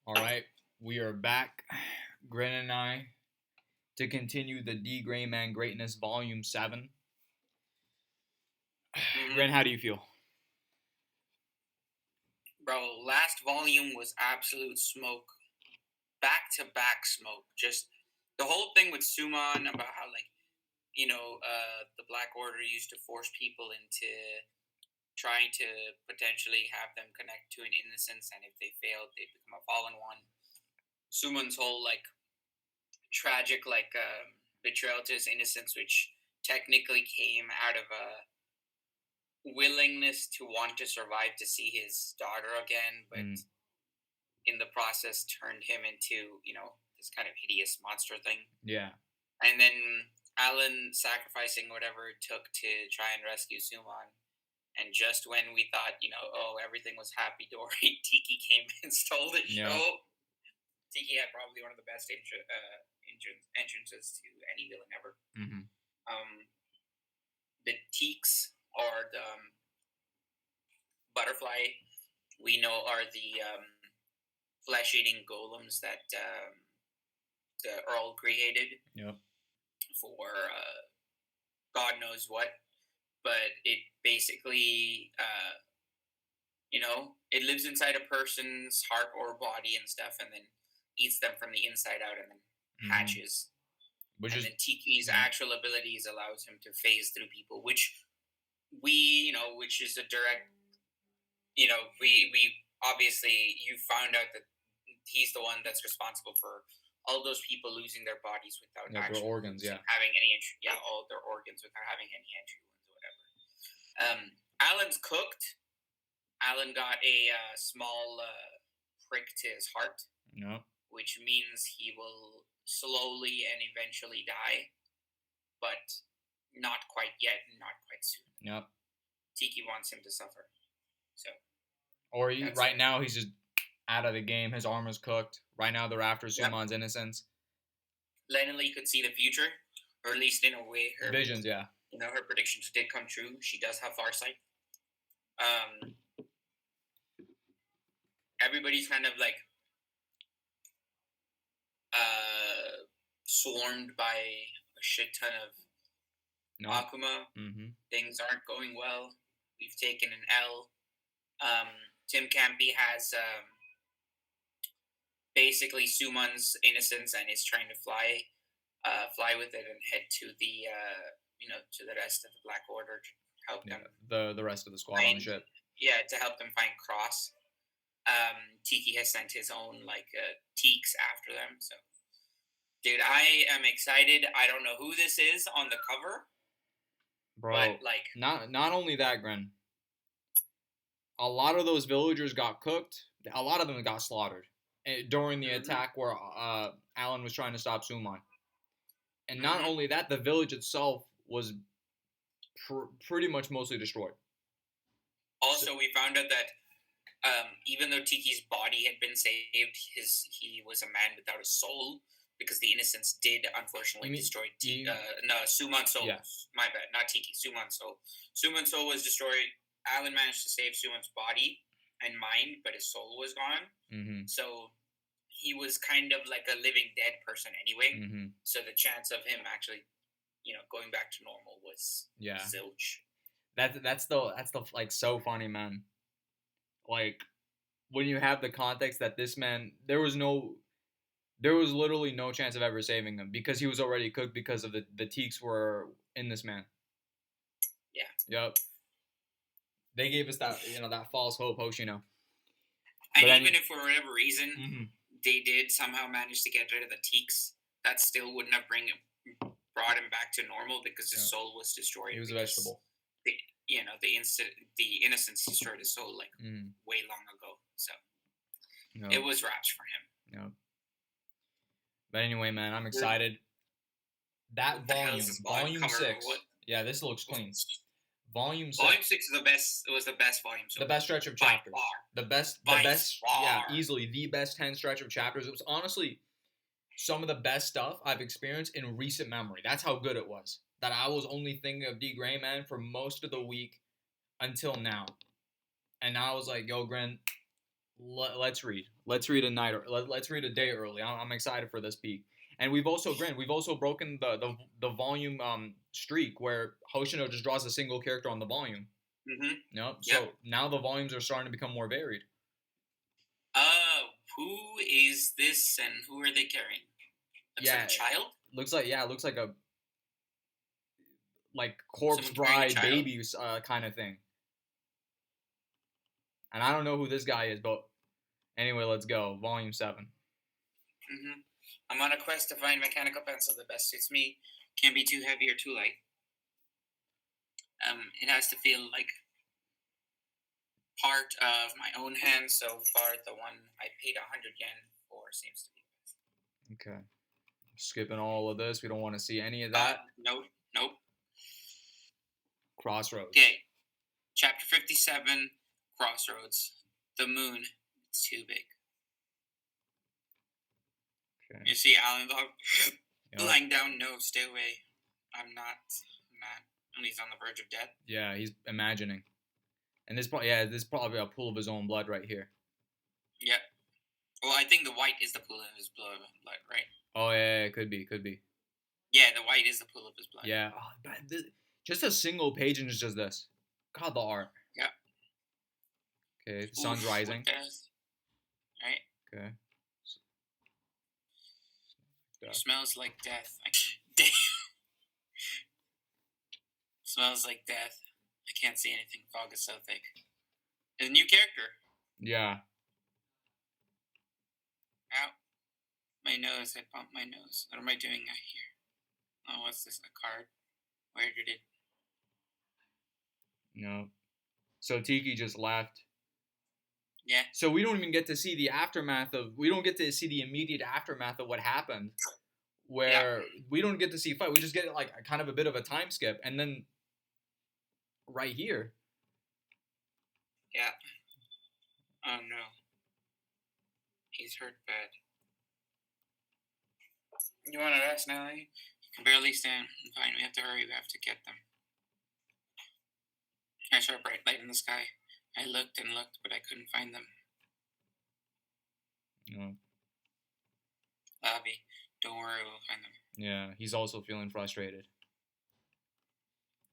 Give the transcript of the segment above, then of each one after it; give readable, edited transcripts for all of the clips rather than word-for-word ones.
All right, we are back, Grin and I, to continue the D.Gray Man Greatness Volume 7. Grin, how do you feel? Bro, last volume was absolute smoke. Back-to-back smoke. Just the whole thing with Suman about how, the Black Order used to force people into trying to potentially have them connect to an innocence, and if they failed, they become a fallen one. Suman's whole, tragic, betrayal to his innocence, which technically came out of a willingness to want to survive to see his daughter again, but in the process turned him into, this kind of hideous monster thing. Yeah. And then Alan sacrificing whatever it took to try and rescue Suman. And just when we thought, everything was happy dory, Tiki came and stole the show. Yeah. Tiki had probably one of the best entrances to any villain ever. Mm-hmm. The Teaks, or the butterfly, we know are the flesh-eating golems that the Earl created. Yep. For God knows what. But it basically, it lives inside a person's heart or body and stuff, and then eats them from the inside out, and then hatches. Then Tiki's actual abilities allows him to phase through people, which is a direct, we obviously, you found out that he's the one that's responsible for all those people losing their bodies without their organs, having any entry, all their organs without having any entry wounds or whatever. Alan's cooked. Alan got a small prick to his heart, which means he will slowly and eventually die, but not quite yet, and not quite soon. Yep. Tiki wants him to suffer. So. Or right now he's just out of the game. His armor's cooked. Right now they're after Suman's innocence. Lena Lee could see the future, or at least in a way, her visions. Yeah. Her predictions did come true. She does have farsight. Everybody's kind of swarmed by a shit ton of Akuma. Mm-hmm. Things aren't going well. We've taken an L. Tim Campy has basically Suman's innocence and is trying to fly with it and head to the to the rest of the Black Order to help them. The rest of the squad on the ship. Yeah, to help them find Cross. Tiki has sent his own Teaks after them. So, dude, I am excited. I don't know who this is on the cover, bro. But not only that, Gren. A lot of those villagers got cooked. A lot of them got slaughtered during the attack where Alan was trying to stop Suman. And not only that, the village itself was pretty much mostly destroyed. Also, we found out that even though Tiki's body had been saved, he was a man without a soul, because the innocence did unfortunately destroy Suman's soul. Yeah. My bad, not Tiki, Suman's soul. Suman's soul was destroyed. Alan managed to save Suman's body and mind, but his soul was gone. Mm-hmm. So he was kind of like a living dead person anyway. Mm-hmm. So the chance of him actually, going back to normal was zilch. That's the so funny, man. When you have the context that this man, there was literally no chance of ever saving him because he was already cooked because of the Teaks were in this man. Yeah. Yep. They gave us that that false hope, And even if for whatever reason they did somehow manage to get rid of the Teaks, that still wouldn't have brought him back to normal because his soul was destroyed. He was a vegetable. The innocence destroyed his soul way long ago. So it was wraps for him. No. But anyway, man, I'm excited. That volume 6. Yeah, this looks clean. Volume 6. Volume 6 is the best. It was the best volume. The best stretch of chapters. The best. Yeah, easily the best 10 stretch of chapters. It was honestly some of the best stuff I've experienced in recent memory. That's how good it was. That I was only thinking of D.Gray, man, for most of the week until now. And now I was like, yo, Gren, let's read. Let's read a night. Let's read a day early. I'm excited for this peak. And we've also broken the volume streak where Hoshino just draws a single character on the volume. Mm-hmm. Yep. So now the volumes are starting to become more varied. Who is this and who are they carrying? Looks like a child? Looks like a corpse bride babies kind of thing. And I don't know who this guy is, but anyway, let's go. Volume 7. Mm-hmm. I'm on a quest to find mechanical pencil that best suits me. Can't be too heavy or too light. It has to feel like part of my own hand. So far, the one I paid 100 yen for seems to be best. Okay. Skipping all of this. We don't want to see any of that. Nope. Crossroads. Okay. Chapter 57, Crossroads. The moon. It's too big. Okay. You see Alan lying down. No, stay away. I'm not. And he's on the verge of death. Yeah, he's imagining. And this is probably a pool of his own blood right here. Yeah. Well, I think the white is the pool of his blood, right? Oh, yeah, could be. Yeah, the white is the pool of his blood. Yeah. Oh, just a single page and it's just this. God, the art. Yeah. Okay, the sun's rising. Right. Okay. It smells like death. Damn. Smells like death. I can't see anything. Fog is so thick. It's a new character. Yeah. Ow. My nose. I bumped my nose. What am I doing out here? Oh, what's this? A card? Where did it? No. So Tiki just left. Yeah. So we don't even get to see the aftermath of. We don't get to see the immediate aftermath of what happened. Where we don't get to see a fight. We just get like kind of a bit of a time skip, and then right here. Yeah. Oh no. He's hurt bad. You want to rest now? You can barely stand. Fine, we have to hurry. We have to get them. I saw a bright light in the sky. I looked and looked, but I couldn't find them. No. Lavi, don't worry, we'll find them. Yeah, he's also feeling frustrated.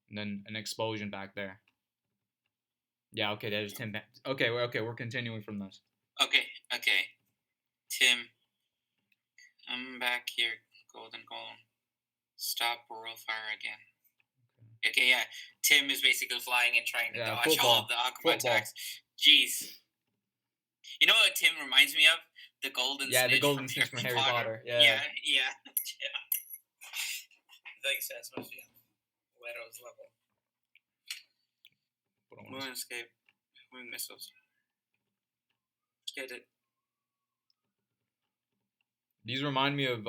And then an explosion back there. Yeah, okay, there's Tim. Okay, we're continuing from this. Okay. Tim, I'm back here, Golden Golem. Stop or we'll fire again. Okay, yeah. Tim is basically flying and trying to dodge all of the Aqua attacks. Jeez. You know what Tim reminds me of? The Golden Snitch. Yeah, the Golden Snitch from Harry Potter. Yeah. I think so. That's supposed to be on Leto's level. Moon escape. Moon missiles. Get it. These remind me of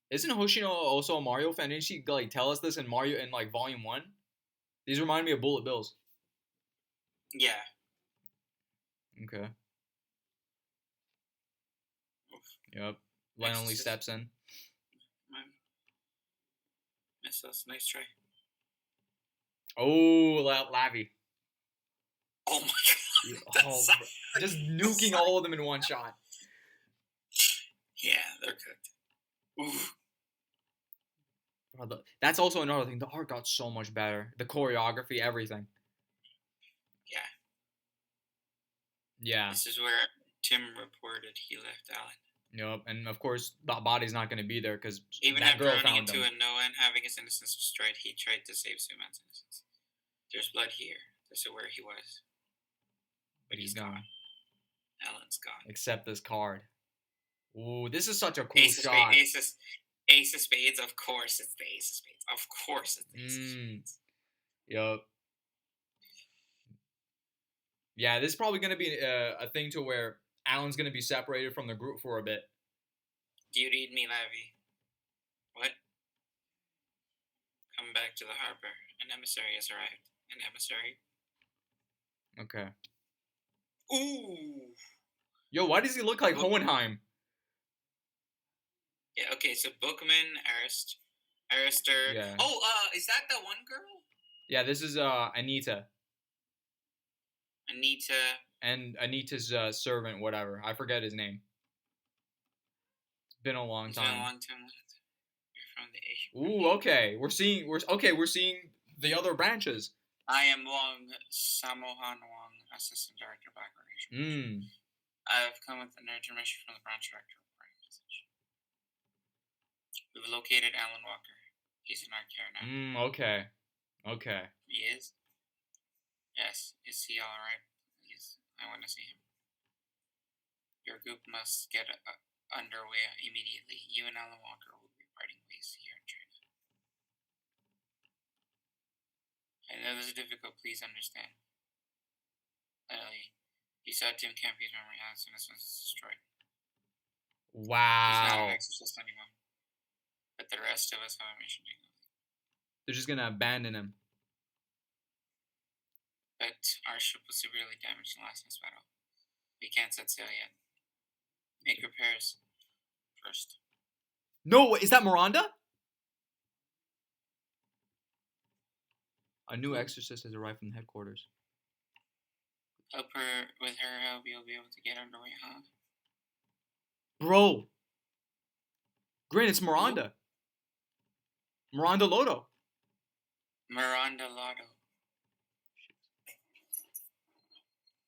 isn't Hoshino also a Mario fan? Didn't she tell us this in Mario in Volume 1? These remind me of Bullet Bills. Yeah. Okay. Oof. Yep. Len only steps in. Missiles, nice try. Oh, Lavi. Oh my god. Just nuking all of them in one shot. Yeah, they're cooked. Oof. That's also another thing. The art got so much better. The choreography, everything. Yeah. This is where Tim reported he left Alan. Yep, and of course, that body's not going to be there because even after running into a Noah and having his innocence destroyed, he tried to save Suman's innocence. There's blood here. This is where he was. But he's gone. Alan's gone. Except this card. Ooh, this is such a cool shot. Ace of Spades, of course it's the Ace of Spades. Of course it's the Ace of Spades. Yup. Yeah, this is probably going to be a thing to where Alan's going to be separated from the group for a bit. Do you read me, Lavi? What? Come back to the harbor. An emissary has arrived. An emissary? Okay. Ooh! Yo, why does he look like Hohenheim? Yeah, okay, so Bookman, Arister. Yeah. Oh, is that the one girl? Yeah, this is Anita. and Anita's servant, whatever. I forget his name. It's been a long time. It's been a long time. You're from the Asian. Ooh, okay. We're seeing the other branches. I am Wong Samohan Wong, Assistant Director of Background. I've come with an urgent message from the branch director. We've located Alan Walker. He's in our care now. Okay. Okay. He is? Yes. Is he alright? I want to see him. Your group must get underway immediately. You and Alan Walker will be parting ways here in China. I know this is difficult. Please understand. Literally, you saw Tim Campy's memory as soon as it was destroyed. Wow. He's not an exorcist anymore. But the rest of us have a mission to go. They're just gonna abandon him. But our ship was severely damaged in last night's battle. We can't set sail yet. Make repairs first. No, is that Miranda? A new exorcist has arrived from the headquarters. Help her with her help, you'll be able to get underway, huh? Bro. Grin, it's Miranda. Miranda Lotto. Miranda Lotto.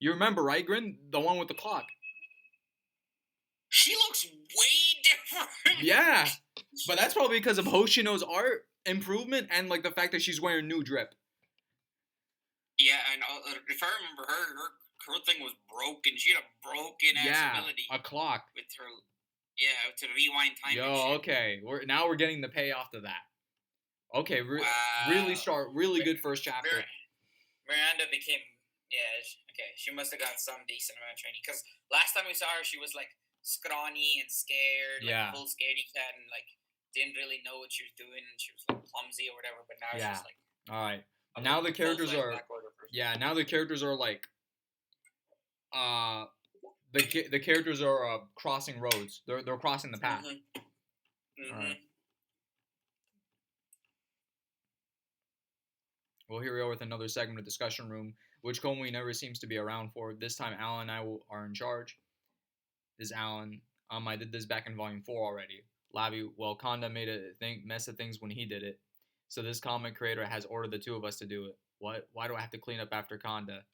You remember, right, Grin? The one with the clock. She looks way different. Yeah. But that's probably because of Hoshino's art improvement and, like, the fact that she's wearing new drip. Yeah, and if I remember her thing was broken. She had a broken-ass ability. A clock. With her, to rewind time. Yo, okay. We're getting the payoff to that. Okay, really sharp, really good first chapter. Miranda became, she must have got some decent amount of training. Because last time we saw her, she was, like, scrawny and scared, like, full scaredy cat, and, like, didn't really know what she was doing, and she was, like, clumsy or whatever, but now she's, like... All right. Now the characters are... now the characters are, like... The characters are crossing roads. They're crossing the path. All right. Well, here we are with another segment of Discussion Room, which Komui never seems to be around for. This time, Alan and I are in charge. This is Alan. I did this back in Volume 4 already. Lavi, well, Kanda made a mess of things when he did it. So this comic creator has ordered the two of us to do it. What? Why do I have to clean up after Kanda?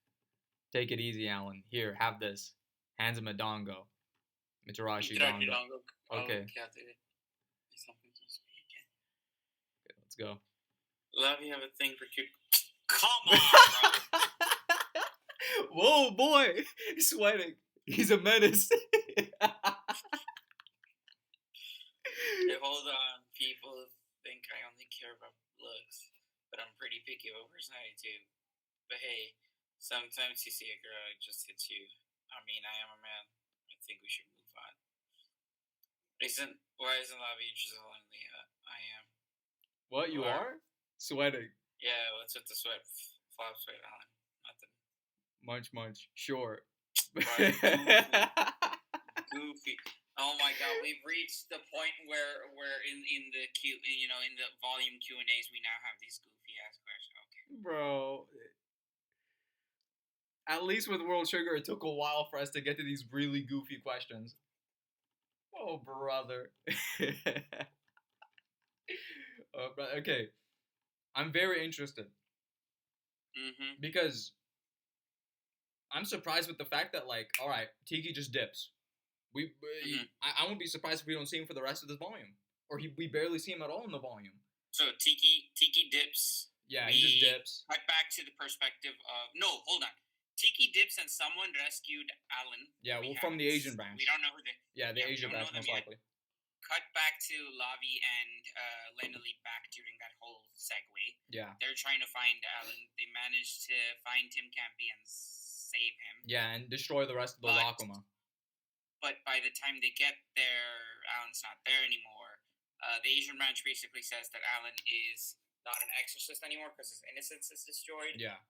Take it easy, Alan. Here, have this. Hands him a dongo. Mitarashi dongo. Okay. Let's go. Love you have a thing for cute. Come on, bro. Whoa, boy. He's sweating. He's a menace. Hold on. People think I only care about looks, but I'm pretty picky about personality too. But hey, sometimes you see a girl, it just hits you. I mean, I am a man. I think we should move on. Why isn't Lavi interested in Leah? I am. What, you are? Sweating. Yeah, what's with the sweat? Flop sweat, Alan. Nothing. Munch. Sure. Goofy. Oh my god, we've reached the point where in the in the volume Q&As we now have these goofy ass questions. Okay. Bro. At least with World Trigger, it took a while for us to get to these really goofy questions. Oh, brother. Okay. I'm very interested. Because I'm surprised with the fact that, like, all right, Tiki just dips. I won't be surprised if we don't see him for the rest of this volume. Or we barely see him at all in the volume. So Tiki dips. Yeah, he just dips. Cut back to the perspective of... No, hold on. Tiki dips and someone rescued Alan. Yeah, from the Asian branch. We don't know who they... Yeah, the Asian branch, most likely. Cut back to Lavi and Lenali back during that whole segue. Yeah. They're trying to find Alan. They managed to find Tim Campy and save him. Yeah, and destroy the rest of the Lakuma. But by the time they get there, Alan's not there anymore. The Asian branch basically says that Alan is not an exorcist anymore because his innocence is destroyed. Yeah.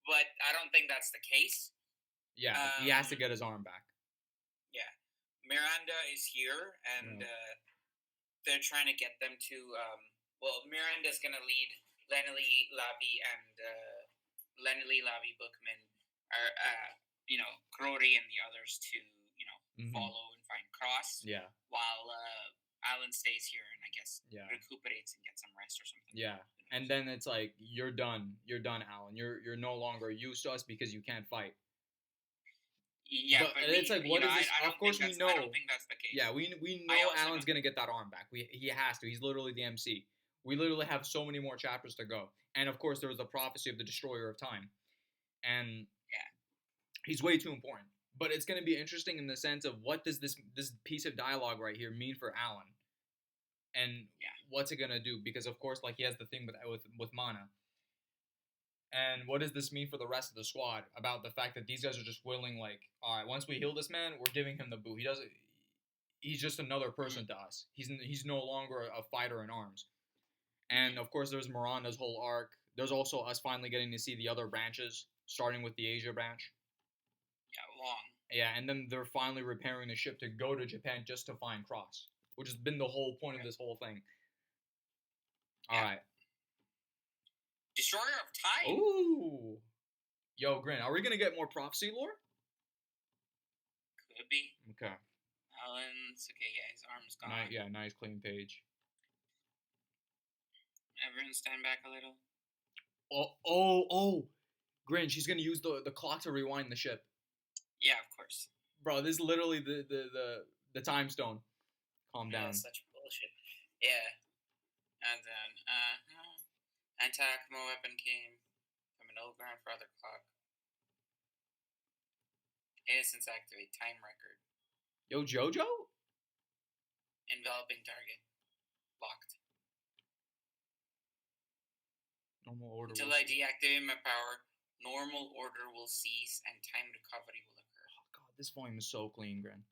But I don't think that's the case. Yeah, he has to get his arm back. Yeah. Miranda is here, and they're trying to get them to... Miranda's going to lead Lenali, Lavi, and... Lenali, Lavi, Bookman are Crody and the others to follow and find Cross. Yeah. While Alan stays here and I guess recuperates and gets some rest or something. Yeah. And then it's like you're done, Alan. You're no longer used to us because you can't fight. Yeah, but it's like, what is this? Of course, we know. I don't think that's the case. Yeah, we know Alan's gonna get that arm back. He has to. He's literally the MC. We literally have so many more chapters to go. And of course, there was the prophecy of the Destroyer of Time, and he's way too important. But it's gonna be interesting in the sense of what does this piece of dialogue right here mean for Alan, and what's it gonna do? Because of course, like he has the thing with Mana. And what does this mean for the rest of the squad about the fact that these guys are just willing, like, all right, once we heal this man, we're giving him the boot. He's just another person to us. He's no longer a fighter in arms. And of course, there's Miranda's whole arc. There's also us finally getting to see the other branches, starting with the Asia branch. Yeah, long. Yeah, and then they're finally repairing the ship to go to Japan just to find Cross, which has been the whole point of this whole thing. All right. Destroyer of Time. Ooh. Yo, Grin, are we going to get more prophecy lore? Could be. Okay. Alan's... Okay, yeah, his arm's gone. Nice clean page. Everyone stand back a little. Oh. Grin, she's going to use the clock to rewind the ship. Yeah, of course. Bro, this is literally the time stone. Calm down. That's such bullshit. Yeah. And then, anti-Akimo weapon came from an old grandfather clock. Innocence activate time record. Yo, Jojo? Enveloping target. Locked. Normal order. Until I deactivate my power, normal order will cease and time recovery will occur. Oh god, this volume is so clean, Gren.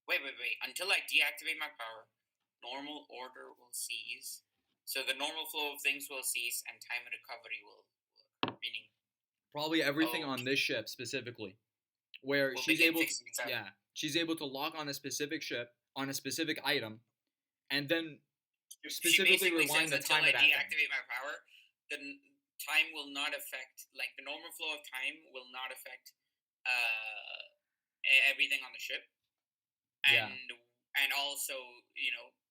Wait. Until I deactivate my power, normal order will cease. So the normal flow of things will cease and time and recovery will occur. Meaning probably everything on this ship specifically. Where she's able to lock on a specific ship, on a specific item, and then specifically rewind the time of that thing. Until I deactivate my power, the time will not affect, like the normal flow of time will not affect everything on the ship. And also,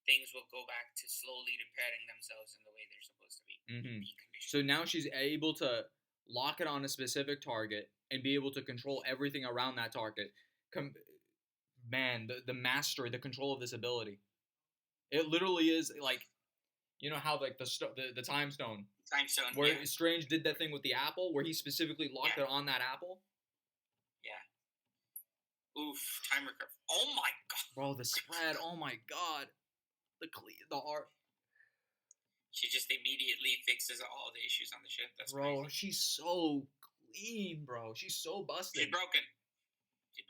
things will go back to slowly repairing themselves in the way they're supposed to be. Mm-hmm. So now she's able to lock it on a specific target and be able to control everything around that target. Man, the mastery, the control of this ability. It literally is like, you know how like the time stone. Time stone. Where Strange did that thing with the apple, where he specifically locked it on that apple. Yeah. Oof, time recovery. Oh my god. Bro, the spread. Oh my god. The art. She just immediately fixes all the issues on the ship. That's bro, crazy. She's so clean, bro. She's so busted. She's broken. She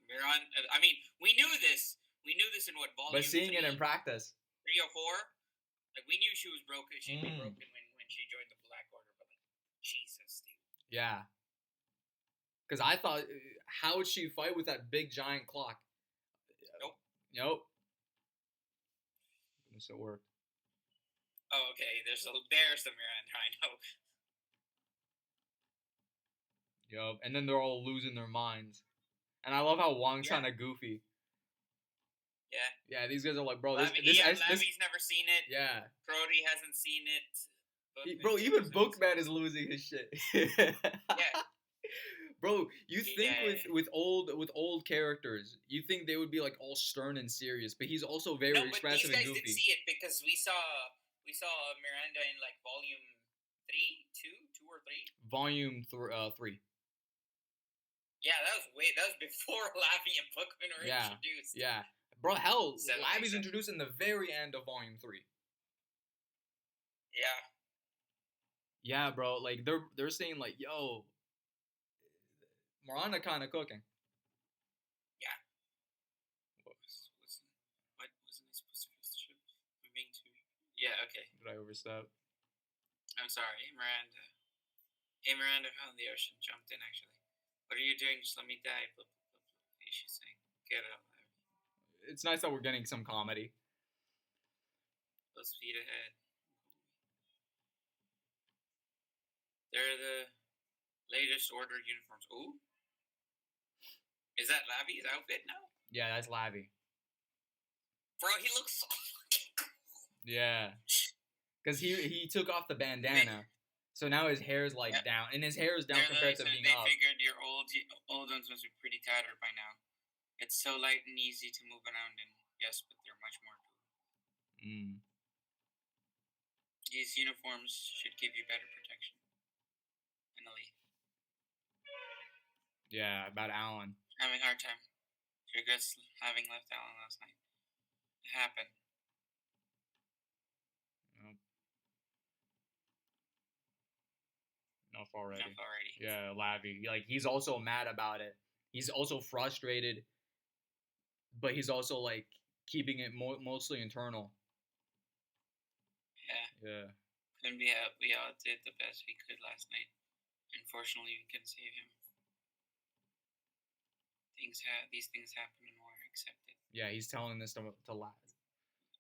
Miran. I mean, we knew this. We knew this in what volume? But seeing it in practice. 3 or 4, like we knew she was broken. She'd be broken when she joined the Black Order. But like, Jesus, dude. Yeah. Because I thought, how would she fight with that big giant clock? Nope. So it worked. Oh, okay. There's the Miranda, I know. Yup. And then they're all losing their minds. And I love how Wong's kind of goofy. Yeah. Yeah, these guys are like, bro, Lammy's never seen it. Yeah. Brody hasn't seen it. Bro, even Bookman is losing his shit. Yeah. Bro, you think with old characters, you think they would be like all stern and serious, but he's also very expressive and goofy. These guys didn't see it because we saw Miranda in like volume 2 or 3. Volume 3. Yeah, that was before Lavie and Bookman were introduced. Yeah. Bro, hell, Lavie's introduced in the very end of volume 3. Yeah. Yeah, bro, like they're saying like, yo, Miranda kind of cooking. Yeah. What wasn't I supposed to fix the ship? I'm being too... Yeah, okay. Did I overstep? I'm sorry, Miranda. Hey, Miranda found the ocean, jumped in actually. What are you doing? Just let me die. She's saying, get out. It's nice that we're getting some comedy. Full speed ahead. They're the Latest order uniforms. Ooh. Is that Lavi's outfit now? Yeah, that's Lavi. Bro, he looks so fucking cool. Yeah. Because he took off the bandana. So now his hair is like down. And his hair is down compared to being up. They figured your old ones must be pretty tattered by now. It's so light and easy to move around in. Yes, but they're much more cool. These uniforms should give you better protection. Emily. Yeah, about Alan. Having a hard time. Regrets having left Alan last night. It happened. Nope. Enough already. Yeah, Lavi. Like, he's also mad about it. He's also frustrated. But he's also, like, keeping it mostly internal. Yeah. And we all did the best we could last night. Unfortunately, we couldn't save him. These things happen and we're accepted. Yeah, he's telling this to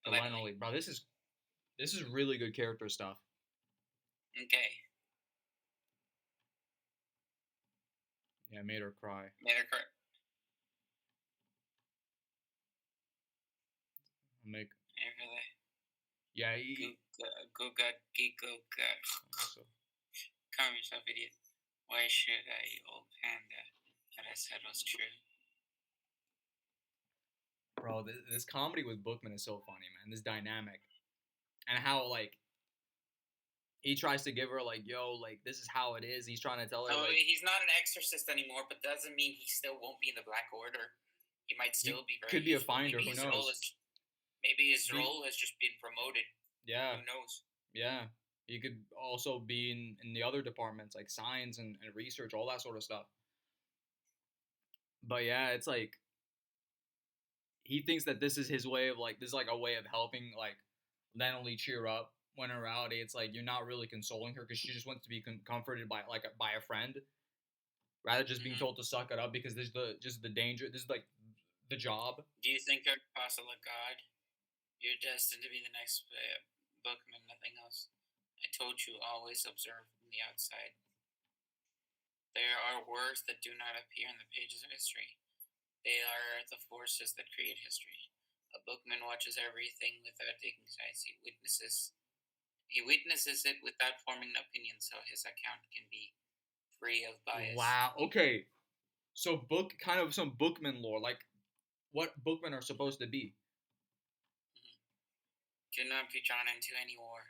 Lenoli. Bro, this is really good character stuff. Okay. Yeah, made her cry. Yeah, Go God. Calm yourself, idiot. Why should I, old panda? That I said was true. Bro, this comedy with Bookman is so funny, man. This dynamic. And how, like, he tries to give her, like, yo, like, this is how it is. He's trying to tell her, like... he's not an exorcist anymore, but doesn't mean he still won't be in the Black Order. He might still be very could be useful. A finder, maybe who knows? Maybe his role has just been promoted. Yeah. Who knows? Yeah. He could also be in the other departments, like science and research, all that sort of stuff. But yeah, it's like... He thinks that this is his way of, like... This is, like, a way of helping, like, Lenoli cheer up. When in reality, it's like you're not really consoling her because she just wants to be comforted by a friend, rather just being told to suck it up because there's the danger. This is like the job. Do you think you're apostle of God? You're destined to be the next Bookman, nothing else. I told you, always observe from the outside. There are words that do not appear in the pages of history. They are the forces that create history. A Bookman watches everything without taking sides. He witnesses it without forming an opinion, so his account can be free of bias. Wow. Okay. So kind of some Bookman lore, like what Bookmen are supposed to be. Do not be drawn into any war.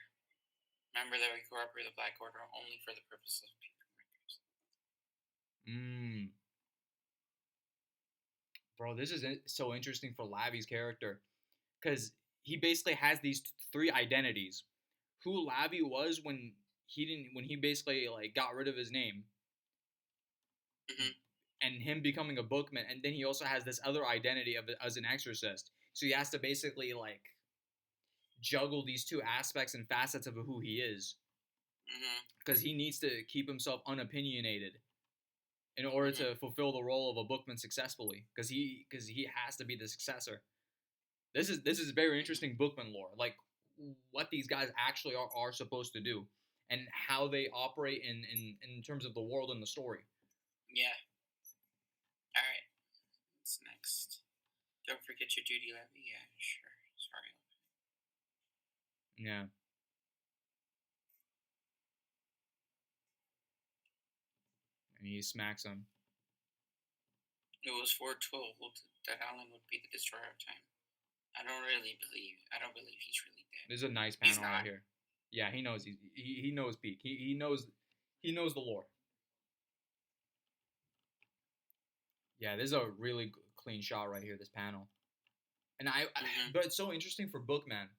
Remember that we cooperate with the Black Order only for the purpose of people records. Bro, this is so interesting for Lavi's character, because he basically has these three identities. Who Lavi was when he basically like got rid of his name, and him becoming a Bookman, and then he also has this other identity as an exorcist. So he has to basically like juggle these two aspects and facets of who he is, because he needs to keep himself unopinionated in order to fulfill the role of a Bookman successfully, because he has to be the successor. This is very interesting Bookman lore, like what these guys actually are supposed to do and how they operate in terms of the world and the story. Yeah. All right. What's next? Don't forget your duty, Levy. Yeah, sure. Sorry. Yeah. And he smacks him. It was foretold that Alan would be the destroyer of time. I don't believe he's really dead. There's a nice panel right here. Yeah, he knows he knows Pete. He knows the lore. Yeah, this is a really clean shot right here, this panel. And but it's so interesting for Bookman,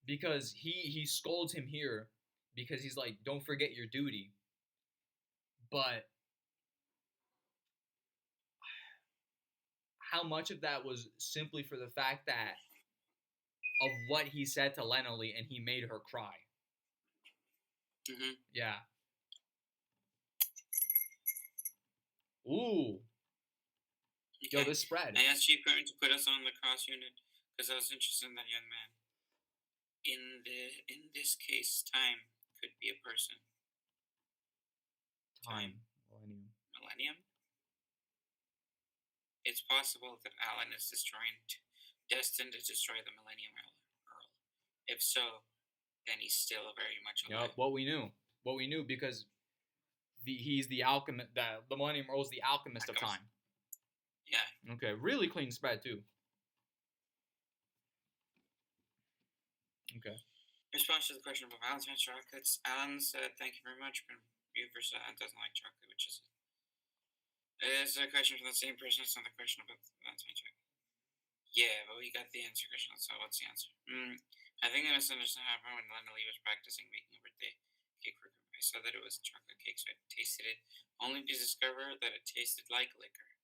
because he scolds him here because he's like, don't forget your duty. But how much of that was simply for the fact that of what he said to Lenoli and he made her cry? Yeah. Ooh. Okay. Yo, this spread. I asked you to put us on the cross unit because I was interested in that young man. In this case, time could be a person. Time. Millennium. It's possible that Alan is destined to destroy the Millennium Earl. If so, then he's still very much alive. Yep, what we knew, because he's the alchemist. The Millennium Earl's the alchemist of time. Yeah. Okay, really clean spread too. Okay. Response to the question about Valentine's chocolates. Alan said, "Thank you very much, but Beaver doesn't like chocolate, which is." It's a question from the same person. It's not the question about Valentine's chocolate. Yeah, but we got the answer question. So what's the answer? I think I misunderstood what happened when Lena was practicing making a birthday cake for her. I saw that it was chocolate cake, so I tasted it, only to discover that it tasted like liquor.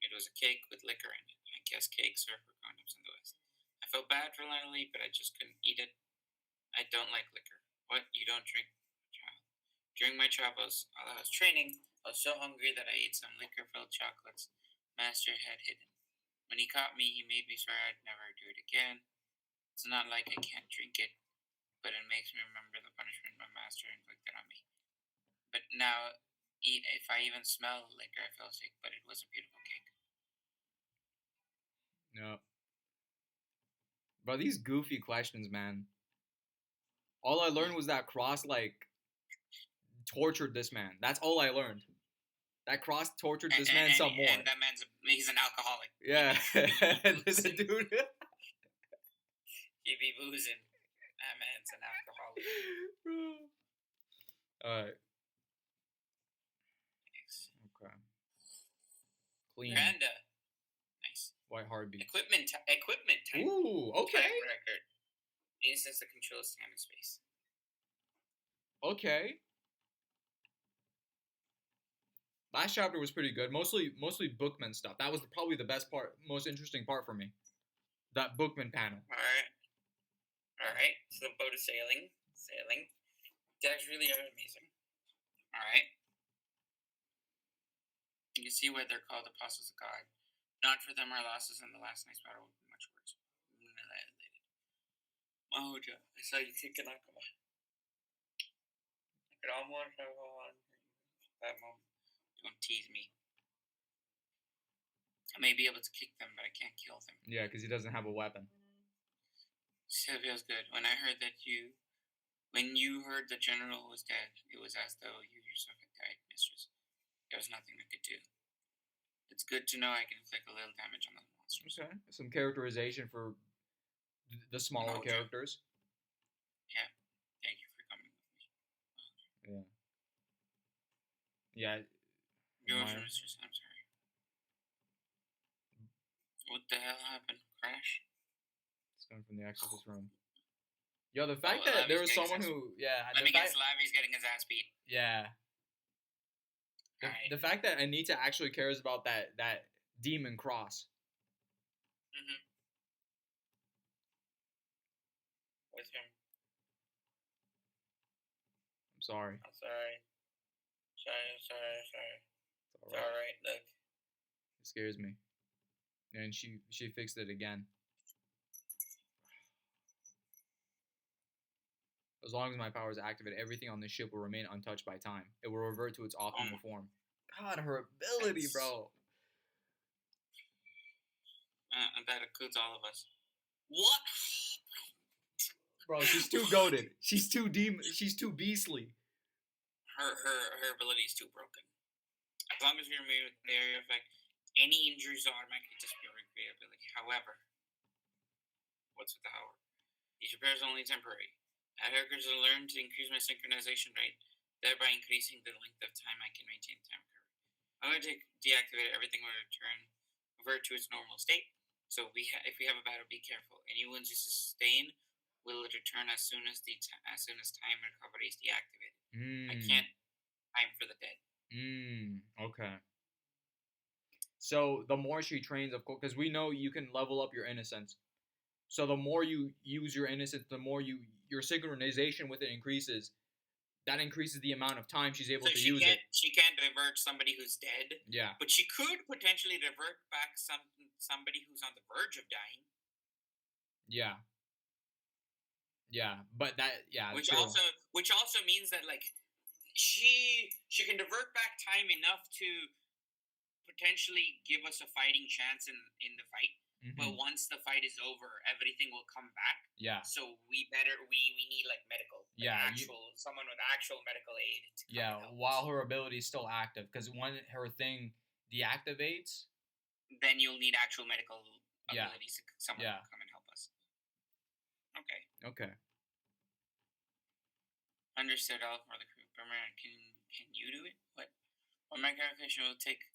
It was a cake with liquor in it. I guess cakes are for grown-ups in the West. I felt bad for Lena, but I just couldn't eat it. I don't like liquor. What? You don't drink? Child. During my travels, while I was training, I was so hungry that I ate some liquor-filled chocolates Master had hidden. When he caught me, he made me swear I'd never do it again. It's not like I can't drink it, but it makes me remember the punishment my master inflicted on me. But now, if I even smell liquor, I feel sick, but it was a beautiful cake. No. Bro, these goofy questions, man. All I learned was that Cross, tortured this man. That's all I learned. That Cross tortured this man some more. And that he's an alcoholic. Yeah. This dude. He be boozing. That man's an alcoholic. Alright. Okay. Clean. Miranda. Nice. White heartbeat. Equipment type. Ooh, okay. Time record. Instance that controls time and space. Okay. Last chapter was pretty good. Mostly Bookman stuff. That was probably the best part, most interesting part for me. That Bookman panel. Alright. So the boat is sailing. Decks really are amazing. Alright. You can see why they're called apostles of God. Not for them, our losses in the last night's battle would be much worse. Mojo, I saw you kick Nakama. I could almost have on that moment. Don't tease me. I may be able to kick them, but I can't kill them. Yeah, because he doesn't have a weapon. Still feels good. When you heard the general was dead, it was as though you yourself had died, mistress. There was nothing I could do. It's good to know I can inflict a little damage on those monsters. Okay. Some characterization for the smaller characters. Yeah. Thank you for coming with me. Yeah. Yeah. Mistress, I'm sorry. What the hell happened? Crash? It's coming from the exorcist room. Yo, the fact that there was someone who... Yeah. Let me guess, Lavi's getting his ass beat. Yeah. The fact that Anita actually cares about that demon cross. Mm-hmm. With him. I'm sorry. Sorry. It's alright, look. It scares me. And she fixed it again. As long as my power is activated, everything on this ship will remain untouched by time. It will revert to its optimal form. God, her ability, bro. That includes all of us. What? Bro, she's too goated. She's too beastly. Her ability is too broken. As long as we remain with the area effect, any injuries will automatically disappear with great ability. However, what's with the however? These repairs are only temporary. I will learn to increase my synchronization rate, thereby increasing the length of time I can maintain time recovery. I'm going to deactivate everything will revert to its normal state. So if we have a battle, be careful. Any wounds you sustain will return as soon as time recovery is deactivated. I can't time for the dead. Okay. So the more she trains, of course, because we know you can level up your innocence. So the more you use your innocence, the more your synchronization with it increases. That increases the amount of time she's able to use it. She can't revert somebody who's dead. Yeah. But she could potentially revert back somebody who's on the verge of dying. Yeah. Yeah, but that which also means that she can divert back time enough to potentially give us a fighting chance in the fight. But once the fight is over, everything will come back. Yeah. So we need like medical. Like someone with actual medical aid. While her ability is still active, because when her thing deactivates, then you'll need actual medical abilities. Someone will come and help us. Okay. Understood. All for the crew. Can you do it? What? Well, my calculation will take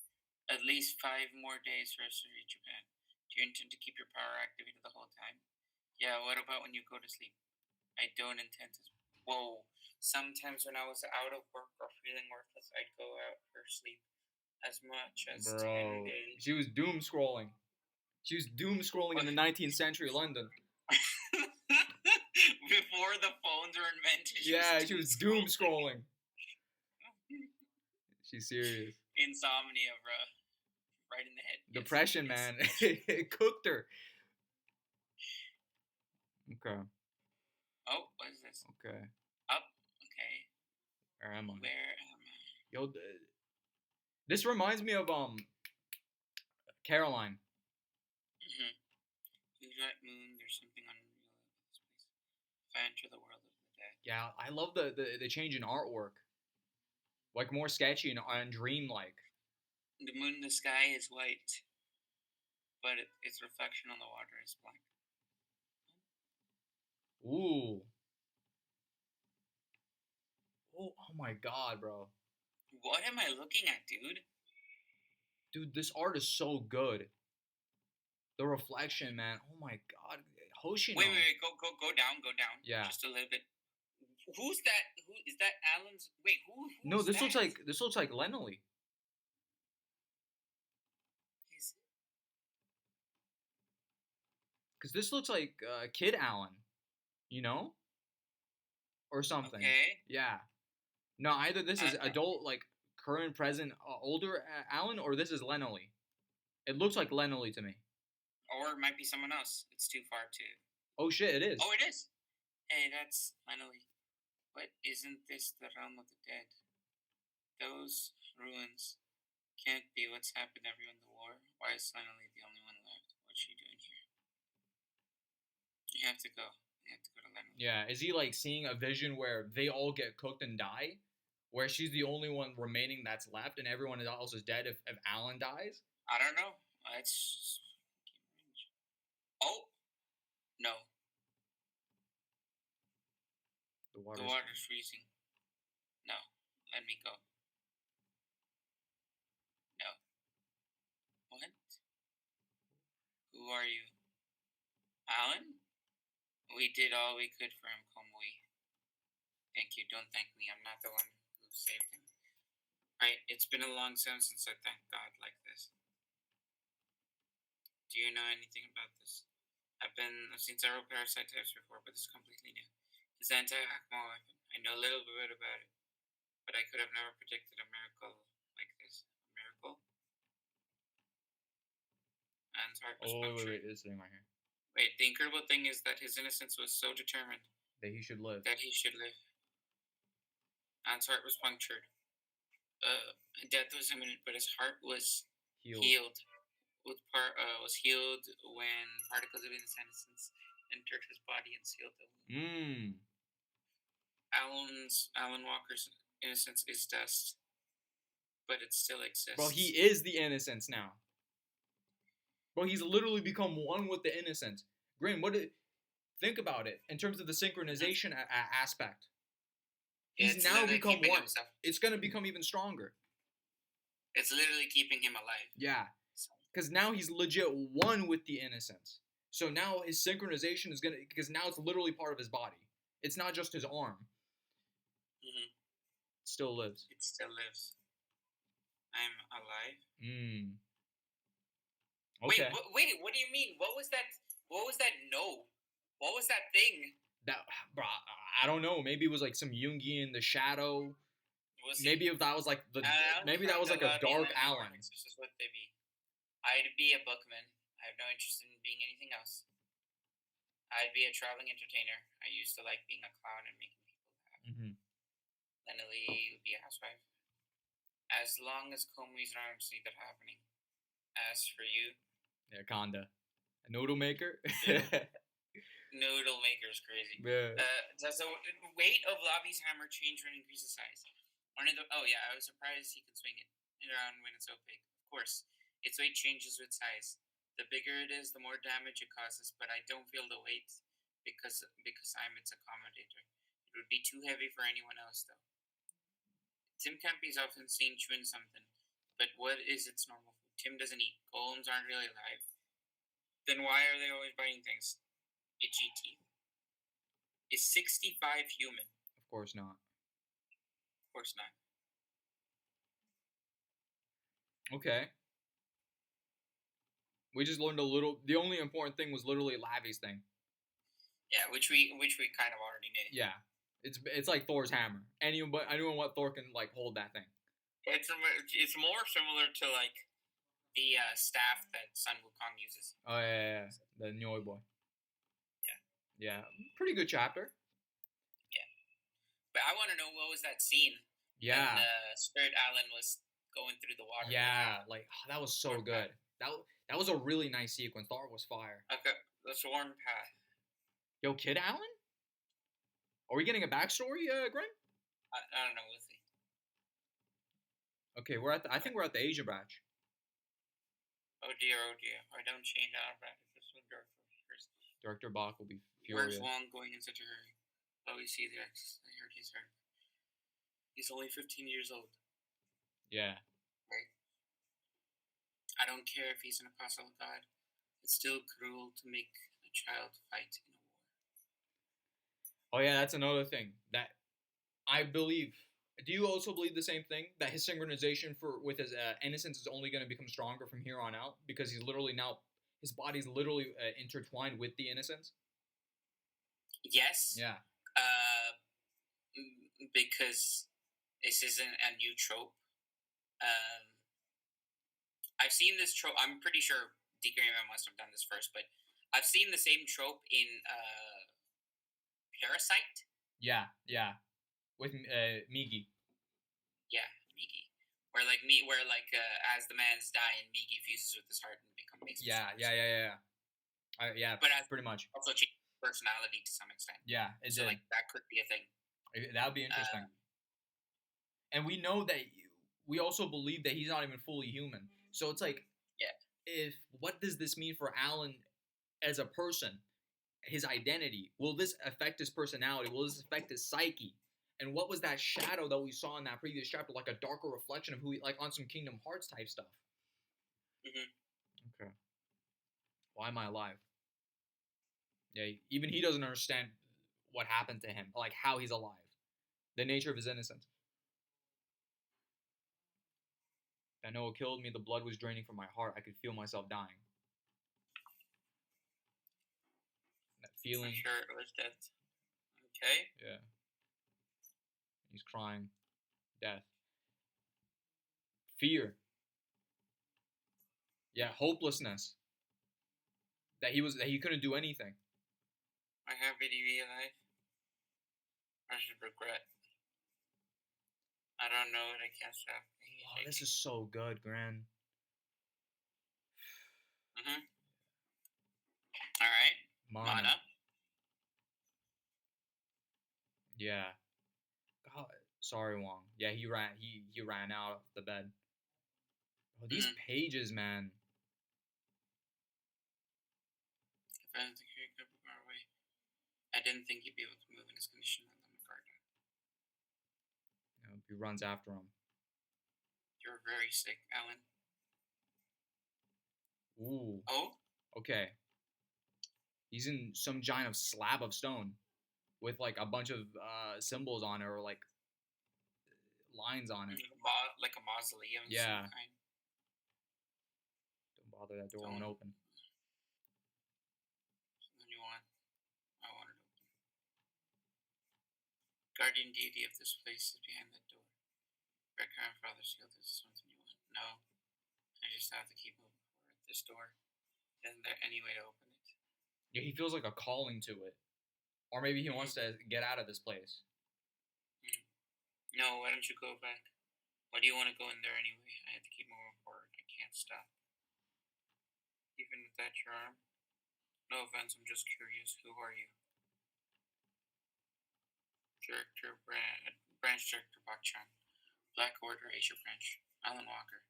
at least 5 more days for us to reach Japan. Do you intend to keep your power activated the whole time? Yeah, what about when you go to sleep? I don't intend to. Whoa. Sometimes when I was out of work or feeling worthless, I'd go out for sleep as much as 10 days. She was doom scrolling. She was doom scrolling in the 19th century London. Before the phones were invented. She was doom scrolling. She's serious. Insomnia, bro. Right in the head. Depression, man. It cooked her. Okay. Oh, what is this? Okay. Up. Okay. Where am I? Yo, this reminds me of Caroline. Who's that moon? There's something unreal about this place. If I enter the world of the dead. Yeah, I love the change in artwork. Like more sketchy and dreamlike. The moon in the sky is white, but its reflection on the water is black. Ooh. Oh my god, bro. What am I looking at, dude? Dude, this art is so good. The reflection, man. Oh my god. Hoshino. Wait. Go down. Yeah. Just a little bit. Who's that? Who is that? Alan's. Wait, who? No, this looks like Lennelly. Because this looks like Kid Alan, you know, or something. Okay. Yeah. No, either this is adult, like current, present, older Alan, or this is Lennelly. It looks like Lennelly to me. Or it might be someone else. It's too far to. Oh shit! It is. Oh, it is. Hey, that's Lennelly. But isn't this the realm of the dead? Those ruins can't be what's happened to everyone in the war. Why is Lennelly the only one left? What's she doing here? You have to go. You have to go to Lennelly. Yeah, is he like seeing a vision where they all get cooked and die? Where she's the only one remaining that's left and everyone else is dead if Alan dies? I don't know. It's... Oh! No. The water's freezing. No. Let me go. No. What? Who are you? Alan? We did all we could for him, Komui. Thank you. Don't thank me. I'm not the one who saved him. Right? It's been a long time since I thanked God like this. Do you know anything about this? I've seen several parasite types before, but this is completely new. His anti-Akma weapon. I know a little bit about it, but I could have never predicted a miracle like this. A miracle? Anne's heart was punctured. Wait, this thing right here. Wait, the incredible thing is that his innocence was so determined. That he should live. Anne's heart was punctured. Death was imminent, but his heart was healed. Was healed when particles of his innocence entered his body and sealed the wound. Alan Walker's innocence is dust, but it still exists. Bro, he is the innocence now. Bro, he's literally become one with the innocence. Grin, think about it in terms of the synchronization aspect. He's now become one. It's gonna become even stronger. It's literally keeping him alive. Yeah. Because now he's legit one with the innocence. So now his synchronization is going to... Because now it's literally part of his body. It's not just his arm. Mm-hmm. It still lives. It still lives. I'm alive? Okay. Wait, what do you mean? What was that no? What was that thing? Bro, I don't know. Maybe it was like some Jungian, the shadow. Maybe if that was like maybe that was like a dark Alan. This is what they be. I'd be a bookman. I have no interest in being anything else. I'd be a traveling entertainer. I used to like being a clown and making people laugh. Definitely would be a housewife. As long as Comey's around, see that happening. As for you, yeah, Conda, a noodle maker. noodle maker is crazy. Yeah. Does the weight of Lobby's hammer change when it increases size? Oh yeah, I was surprised he could swing it around when it's so big. Of course, its weight changes with size. The bigger it is, the more damage it causes. But I don't feel the weight because I'm its accommodator. It would be too heavy for anyone else, though. Tim Campy is often seen chewing something, but what is its normal food? Tim doesn't eat. Golems aren't really alive. Then why are they always biting things? Itchy teeth. Is 65 human? Of course not. Of course not. Okay. We just learned a little. The only important thing was literally Lavi's thing. Yeah, which we kind of already knew. Yeah, it's like Thor's hammer. Anyone what Thor can like hold that thing. It's more similar to like the staff that Sun Wukong uses. Oh yeah. The Nyoi boy. Yeah. Yeah, pretty good chapter. Yeah, but I want to know what was that scene. Yeah. When Spirit Island was going through the water. Yeah, like that was so good. That was a really nice sequence. Thor was fire. Okay, the Sworn Path. Yo, Kid Allen? Are we getting a backstory, Grin? I don't know. We'll see. Okay, I think we're at the Asia batch. Oh dear. I don't change out of practice. This one first. Director Bach will be furious. Where's Wong going in such a hurry? Oh, you see the X. I heard he's hurt. He's only 15 years old. Yeah. Right? I don't care if he's an apostle of God. It's still cruel to make a child fight in a war. Oh yeah, that's another thing that I believe. Do you also believe the same thing, that his synchronization with his innocence is only going to become stronger from here on out because he's literally now his body's literally intertwined with the innocence? Yes. Yeah. Because this isn't a new trope. I've seen this trope. I'm pretty sure D.Gray must have done this first, but I've seen the same trope in Parasite. Yeah. With Migi. Yeah, Migi. Where as the man's dying, Migi fuses with his heart and becomes. Yeah. But pretty much. Also change personality to some extent. Yeah, it did. Like that could be a thing. That would be interesting. And we know that we also believe that he's not even fully human. So it's like, what does this mean for Alan as a person? His identity? Will this affect his personality? Will this affect his psyche? And what was that shadow that we saw in that previous chapter? Like a darker reflection of who he, like on some Kingdom Hearts type stuff. Mm-hmm. Okay. Why am I alive? Yeah, even he doesn't understand what happened to him, like how he's alive, the nature of his innocence. I know it killed me. The blood was draining from my heart. I could feel myself dying. That feeling. I'm sure it was death. Okay. Yeah. He's crying. Death. Fear. Yeah, hopelessness. That he couldn't do anything. I have video life. I should regret. I don't know it. I can't stop. Wow, this is so good, Gran. Mm-hmm. All right. Mana. Yeah. God, sorry, Wong. Yeah, he ran out of the bed. Oh, these pages, man. I didn't think he'd be able to move in his condition on the garden. He runs after him. You're very sick, Alan. Ooh. Oh? Okay. He's in some giant slab of stone with like a bunch of symbols on it or like lines on it. Like a mausoleum. Yeah. Don't bother, that door won't open. I want it open. Guardian deity of this place is behind that door. Great grandfather sealed this. Is something you want? No. I just have to keep moving forward. This door. Isn't there any way to open it? Yeah, he feels like a calling to it. Or maybe he wants to get out of this place. No, why don't you go back? Why do you want to go in there anyway? I have to keep moving forward. I can't stop. Even if that's your arm. No offense, I'm just curious. Who are you? Branch Director Bak Chan. Black Order Asia Branch. Alan Walker.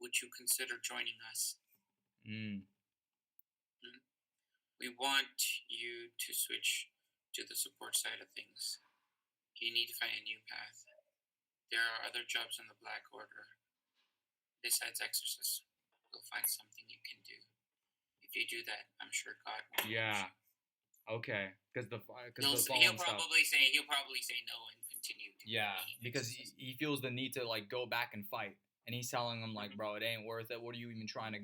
Would you consider joining us? Mm. We want you to switch to the support side of things. You need to find a new path. There are other jobs in the Black Order. Besides exorcists, you'll find something you can do. If you do that, I'm sure God will. Yeah. Okay. Because he'll probably say no and continue. Yeah, because he feels the need to like go back and fight, and he's telling him like, bro, it ain't worth it. What are you even trying to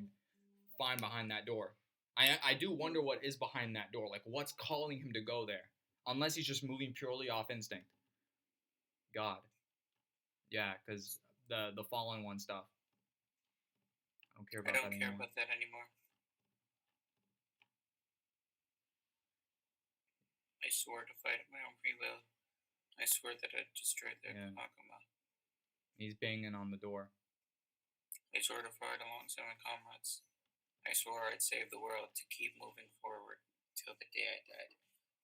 find behind that door? I do wonder what is behind that door. Like, what's calling him to go there? Unless he's just moving purely off instinct. God. Yeah, because the fallen one stuff. I don't care about that anymore. I swore to fight at my own free will. I swore that I'd destroy their Akuma. He's banging on the door. I swore to fight alongside my comrades. I swore I'd save the world to keep moving forward till the day I died.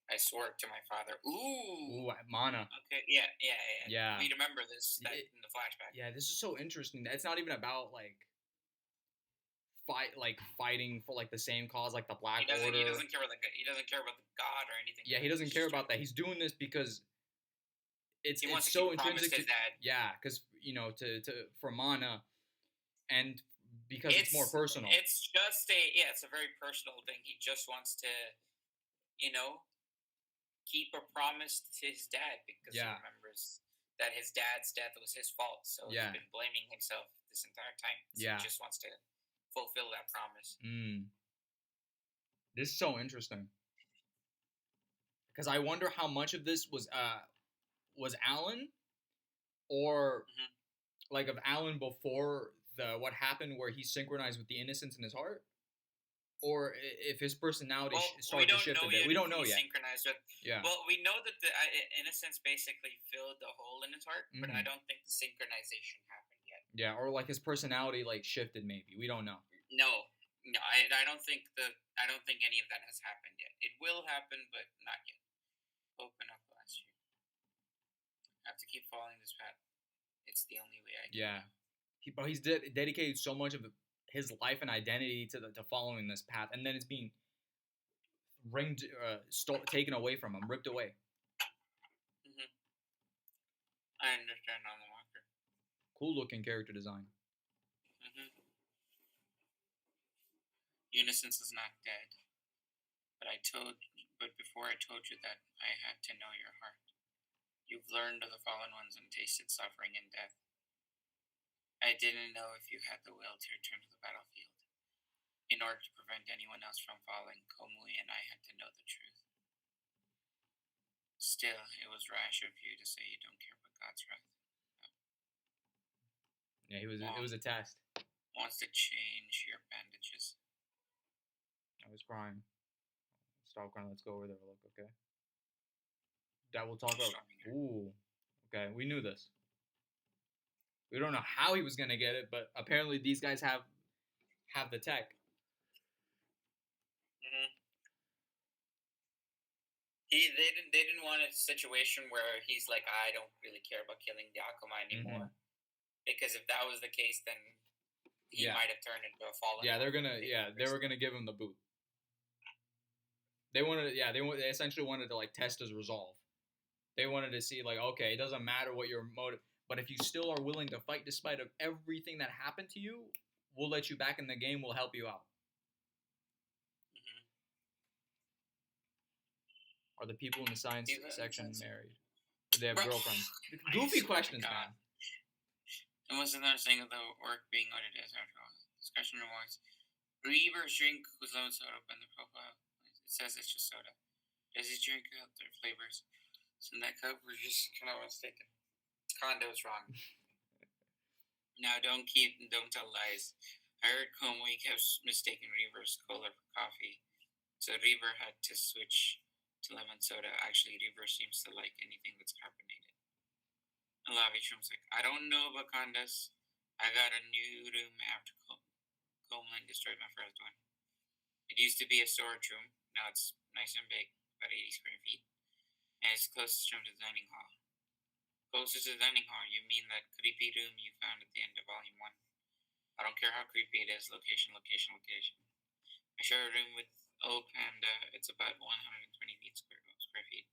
I swore it to my father. Ooh, Mana. Okay, yeah. We remember this in the flashback. Yeah, this is so interesting. It's not even about fighting for like the same cause, like the Black Order. He doesn't care about the God or anything. Yeah, he doesn't care about that. He's doing this because it's so intrinsic to dad. Yeah, because for Mana, and because it's more personal. It's just it's a very personal thing. He just wants to, keep a promise to his dad because he remembers that his dad's death was his fault. So he's been blaming himself this entire time. So he just wants to fulfill that promise. This is so interesting because I wonder how much of this was Alan, or like of Alan before what happened where he synchronized with the innocence in his heart, or if his personality started to shift a bit. We don't know yet. Synchronized with. Yeah. Well, we know that the innocence basically filled the hole in his heart, but I don't think the synchronization happened yet. Yeah, or like his personality shifted. Maybe we don't know. No, I don't think any of that has happened yet. It will happen, but not yet. Open up last year. I have to keep following this path. It's the only way I can. Yeah, he's dedicated so much of his life and identity to following this path, and then it's being taken away from him, ripped away. I understand on the marker. Cool looking character design. Innocence is not dead, but before I told you that, I had to know your heart. You've learned of the fallen ones and tasted suffering and death. I didn't know if you had the will to return to the battlefield. In order to prevent anyone else from falling, Komui and I had to know the truth. Still, it was rash of you to say you don't care about God's wrath. No. Yeah, it was a test. Wants to change your bandages. I was crying. Stop crying. Let's go over there. Look, okay. That we'll talk about. Ooh, okay. We knew this. We don't know how he was gonna get it, but apparently these guys have the tech. They didn't want a situation where he's like, I don't really care about killing the Akuma anymore, because if that was the case, then he might have turned into a fallen. Yeah, they were gonna give him the boot. They they essentially wanted to test his resolve. They wanted to see okay, it doesn't matter what your motive. But if you still are willing to fight despite of everything that happened to you, we'll let you back in the game. We'll help you out. Are the people in the science section married? Do they have girlfriends? Goofy questions, man. And what's another thing of the work being what it is after all? Discussion remarks. Reavers drink with lemon soda in the profile. It says it's just soda. Does he drink other flavors? So in that cup, we're just kind of mistaken. Kondo's wrong. Now don't tell lies. I heard Komui kept mistaking Reaver's cola for coffee, so Reaver had to switch to lemon soda. Actually, Reaver seems to like anything that's carbonated. Lavichum's like, I don't know about condos. I got a new room after Coleman destroyed my first one. It used to be a storage room. Now it's nice and big, about 80 square feet. And it's closest room to the dining hall. Closest to the dining hall, you mean that creepy room you found at the end of volume 1. I don't care how creepy it is, location. I share a room with Oak, and it's about 120 square feet.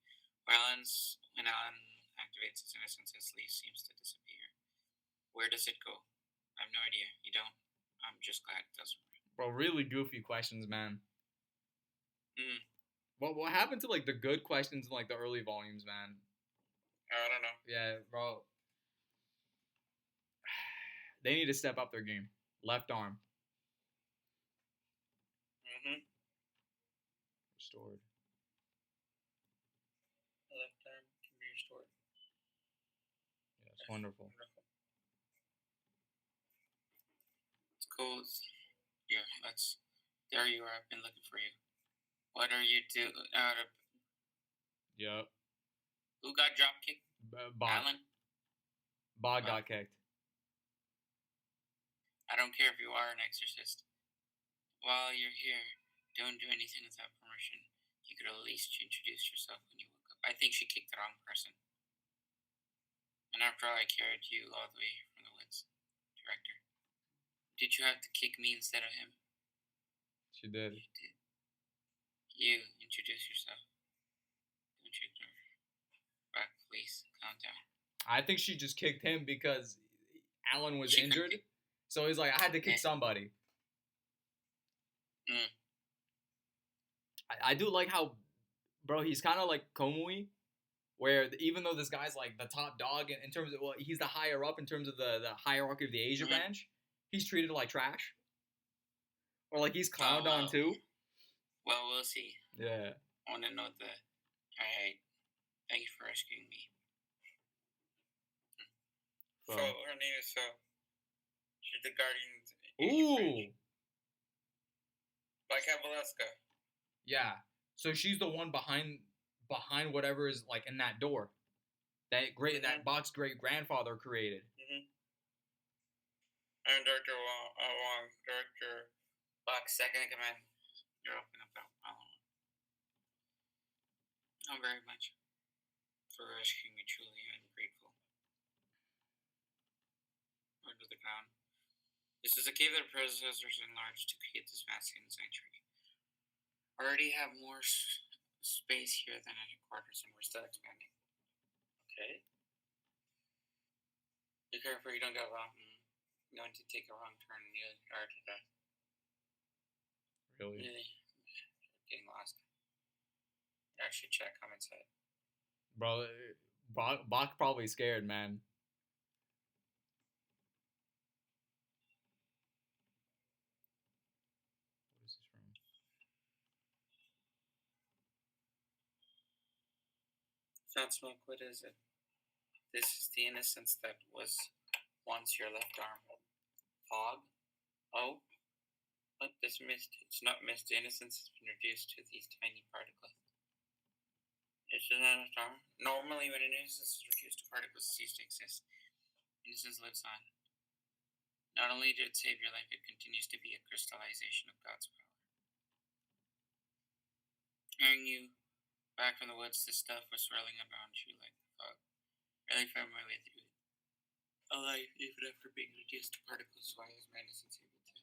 When Alan activates his innocence, his lease seems to disappear. Where does it go? I have no idea. You don't? I'm just glad it doesn't work. Bro, really goofy questions, man. Mm. What happened to, like, the good questions in, like, the early volumes, man? I don't know. Yeah, bro. They need to step up their game. Left arm. Restored. Left arm can be restored. Yeah, it's wonderful. It's cool. Yeah, there you are. I've been looking for you. What are you doing? Yep. Who got drop kicked? Alan? Bod got kicked. I don't care if you are an exorcist. While you're here, don't do anything without permission. You could at least introduce yourself when you woke up. I think she kicked the wrong person. And after all, I carried you all the way from the woods. Director. Did you have to kick me instead of him? She did. You did. You introduce yourself. Don't you ignore her. Back, please. Calm down. I think she just kicked him because Alan was injured. So he's like, I had to kick somebody. Mm. I do like how, bro, he's kind of like Komui, where even though this guy's like the top dog in terms of, well, he's the higher up in terms of the hierarchy of the Asia branch, he's treated like trash. Or like he's clowned on too. Well, we'll see. Yeah. I want to know Alright. Thank you for rescuing me. So, her name is she's the guardian. Ooh. Like Valeska. Yeah. So she's the one behind whatever is like in that door. That box great grandfather created. Mm-hmm. I'm Director Wong, Director Box second in command. You're open up that. Not very much for rescuing me. Truly, I'm grateful. Under the ground. This is a cave that predecessors enlarged to create this masculine sanctuary. Already have more space here than at headquarters, and we're still expanding. Okay. Be careful you don't get going to take a wrong turn and nearly are to death. Really? Getting lost. Actually, check. Come inside. Bro, Bach probably scared, man. What is this room? It's not smoke. What is it? This is the innocence that was once your left arm. Fog? Oh? What? This mist? It's not mist. The innocence has been reduced to these tiny particles. It's not a star. Normally, when an innocence is reduced to particles, it ceases to exist. Innocence lives on. Not only did it save your life, it continues to be a crystallization of God's power. Carrying you back from the woods, this stuff was swirling around you like fog. Really found my way through it. Alive, even after being reduced to particles, why is my innocence able to?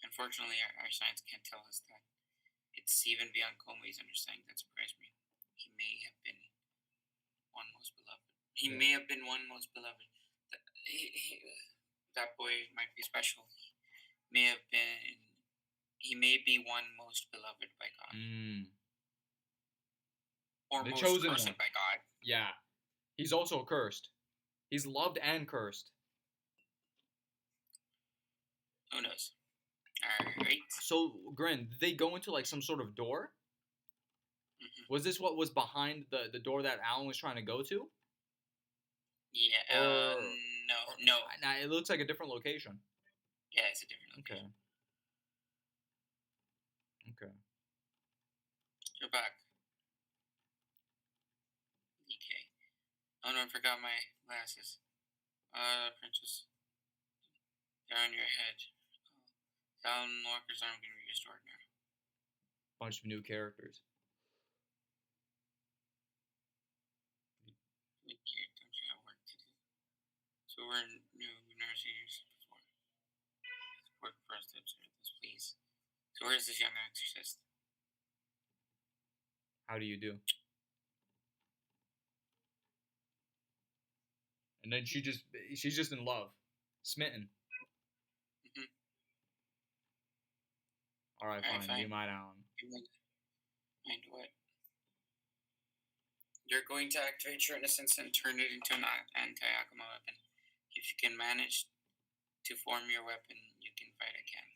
Unfortunately, our science can't tell us that. It's even beyond Komui's understanding that surprised me. He may have been one most beloved. He may have been one most beloved. That boy might be special. He may be one most beloved by God. Or the most chosen cursed one by God. Yeah. He's also cursed. He's loved and cursed. Who knows? Alright. So, Grin, did they go into like some sort of door? Mm-hmm. Was this what was behind the door that Alan was trying to go to? Yeah. No. Nah, it looks like a different location. Yeah, it's a different location. Okay. You're back. Okay. Oh no, I forgot my glasses. Princess. They're on your head. Alan Walker's arm can be restored now. Bunch of new characters. Don't you have work to do? So we're new seniors before. Support for us to observe this, please. So where's this young exorcist? How do you do? And then she's just in love, smitten. Mm-hmm. All right, fine. You might, Alan. Mind what? You're going to activate your innocence and turn it into an anti-Akuma weapon. If you can manage to form your weapon, you can fight again.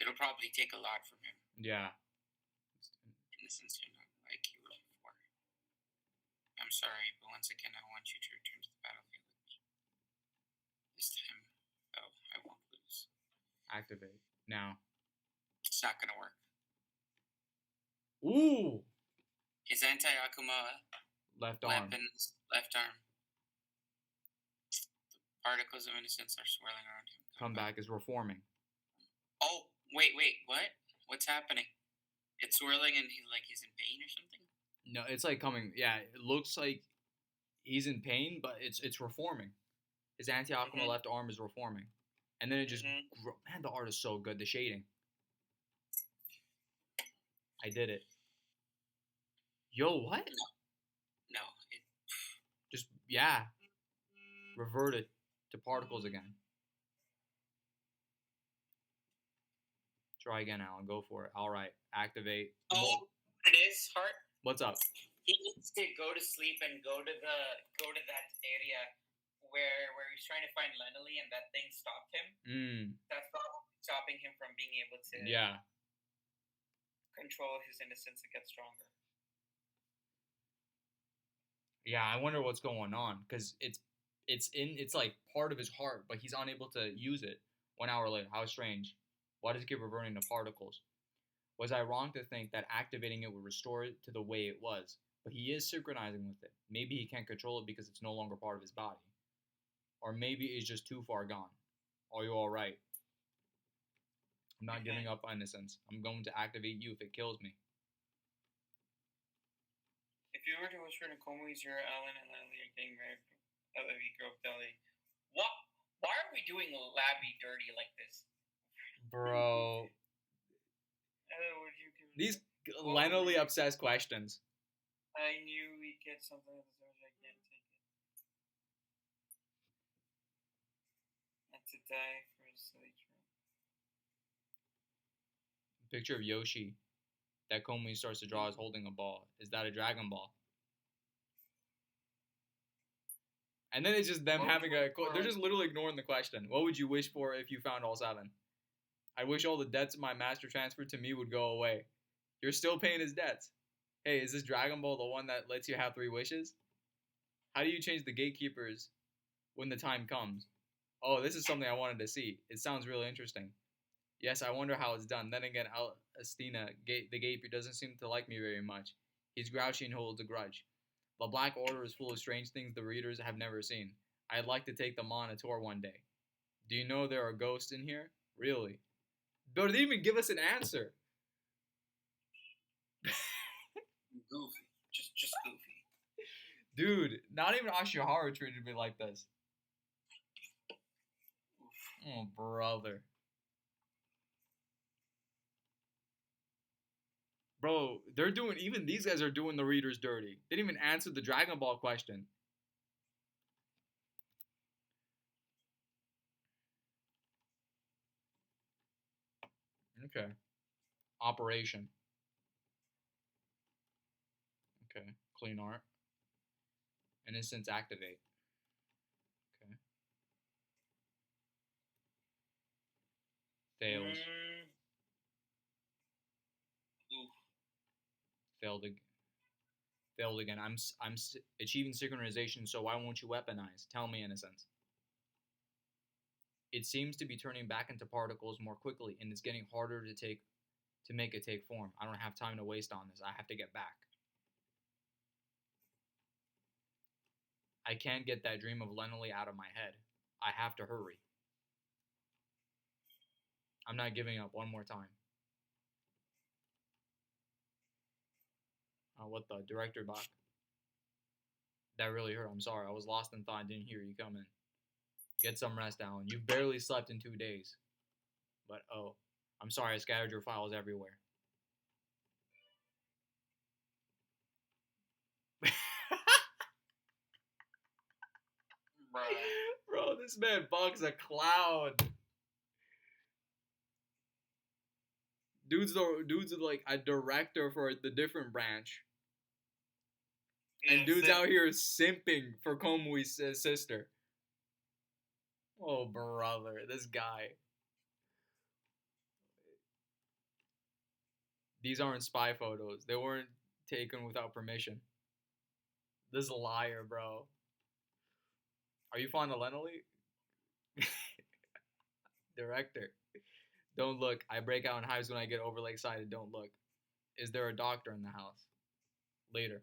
It'll probably take a lot from him. Yeah. Innocence, you're not like you were before. I'm sorry, but once again, I want you to return to the battlefield with me. This time, though, I won't lose. Activate. Now. It's not gonna work. Ooh! His anti-Akuma left arm. Left arm. The particles of innocence are swirling around him. Comeback is reforming. Oh, wait, what? What's happening? It's swirling and he's in pain or something? No, it's like coming. Yeah, it looks like he's in pain, but it's reforming. His anti-Akuma left arm is reforming, and then it just man, the art is so good. The shading. I did it. Yo, what? No. Just reverted to particles again. Try again, Alan. Go for it. All right, activate. Oh, it is Hart. What's up? He needs to go to sleep and go to that area where he's trying to find Lenely and that thing stopped him. That's not stopping him from being able to control his innocence and get stronger. Yeah, I wonder what's going on because it's like part of his heart, but he's unable to use it. 1 hour later, how strange. Why does it keep reverting to particles? Was I wrong to think that activating it would restore it to the way it was? But he is synchronizing with it. Maybe he can't control it because it's no longer part of his body. Or maybe it's just too far gone. Are you alright? I'm not giving up innocence. I'm going to activate you if it kills me. If you were to whisper to Komu's ear, Alan and Lily are getting raped at Levy Grove Deli. What? Why are we doing Labby dirty like this? Bro. These Lenily obsessed questions. I knew we'd get something of the sort. I can't take it. And to die for a silly trip. Picture of Yoshi that Komu starts to draw is holding a ball. Is that a Dragon Ball? And then it's just them they're just literally ignoring the question. What would you wish for if you found all 7? I wish all the debts my master transferred to me would go away. You're still paying his debts. Hey, is this Dragon Ball the one that lets you have 3 wishes? How do you change the gatekeepers when the time comes? Oh, this is something I wanted to see. It sounds really interesting. Yes, I wonder how it's done. Then again, Estina, the gatekeeper, doesn't seem to like me very much. He's grouchy and holds a grudge. The Black Order is full of strange things the readers have never seen. I'd like to take them on a tour one day. Do you know there are ghosts in here? Really? But they didn't even give us an answer. Goofy. Just goofy. Dude, not even Ashiharu treated me like this. Oh, brother. Bro, even these guys are doing the readers dirty. They didn't even answer the Dragon Ball question. Okay. Operation. Okay. Clean art. Innocence activate. Okay. Fails. Failed again. I'm achieving synchronization, so why won't you weaponize? Tell me, innocence. It seems to be turning back into particles more quickly, and it's getting harder to make it take form. I don't have time to waste on this. I have to get back. I can't get that dream of Lenoly out of my head. I have to hurry. I'm not giving up one more time. What the? Director Bach. That really hurt. I'm sorry. I was lost in thought. I didn't hear you coming. Get some rest, Alan. You've barely slept in 2 days. But, oh. I'm sorry. I scattered your files everywhere. Bro, this man Bach's a clown. Dude's like a director for the different branch. And dude's out here simping for Komui's sister. Oh, brother. This guy. These aren't spy photos. They weren't taken without permission. This liar, bro. Are you fond of Lenoly? Director. Don't look. I break out in hives when I get overly excited. Don't look. Is there a doctor in the house? Later.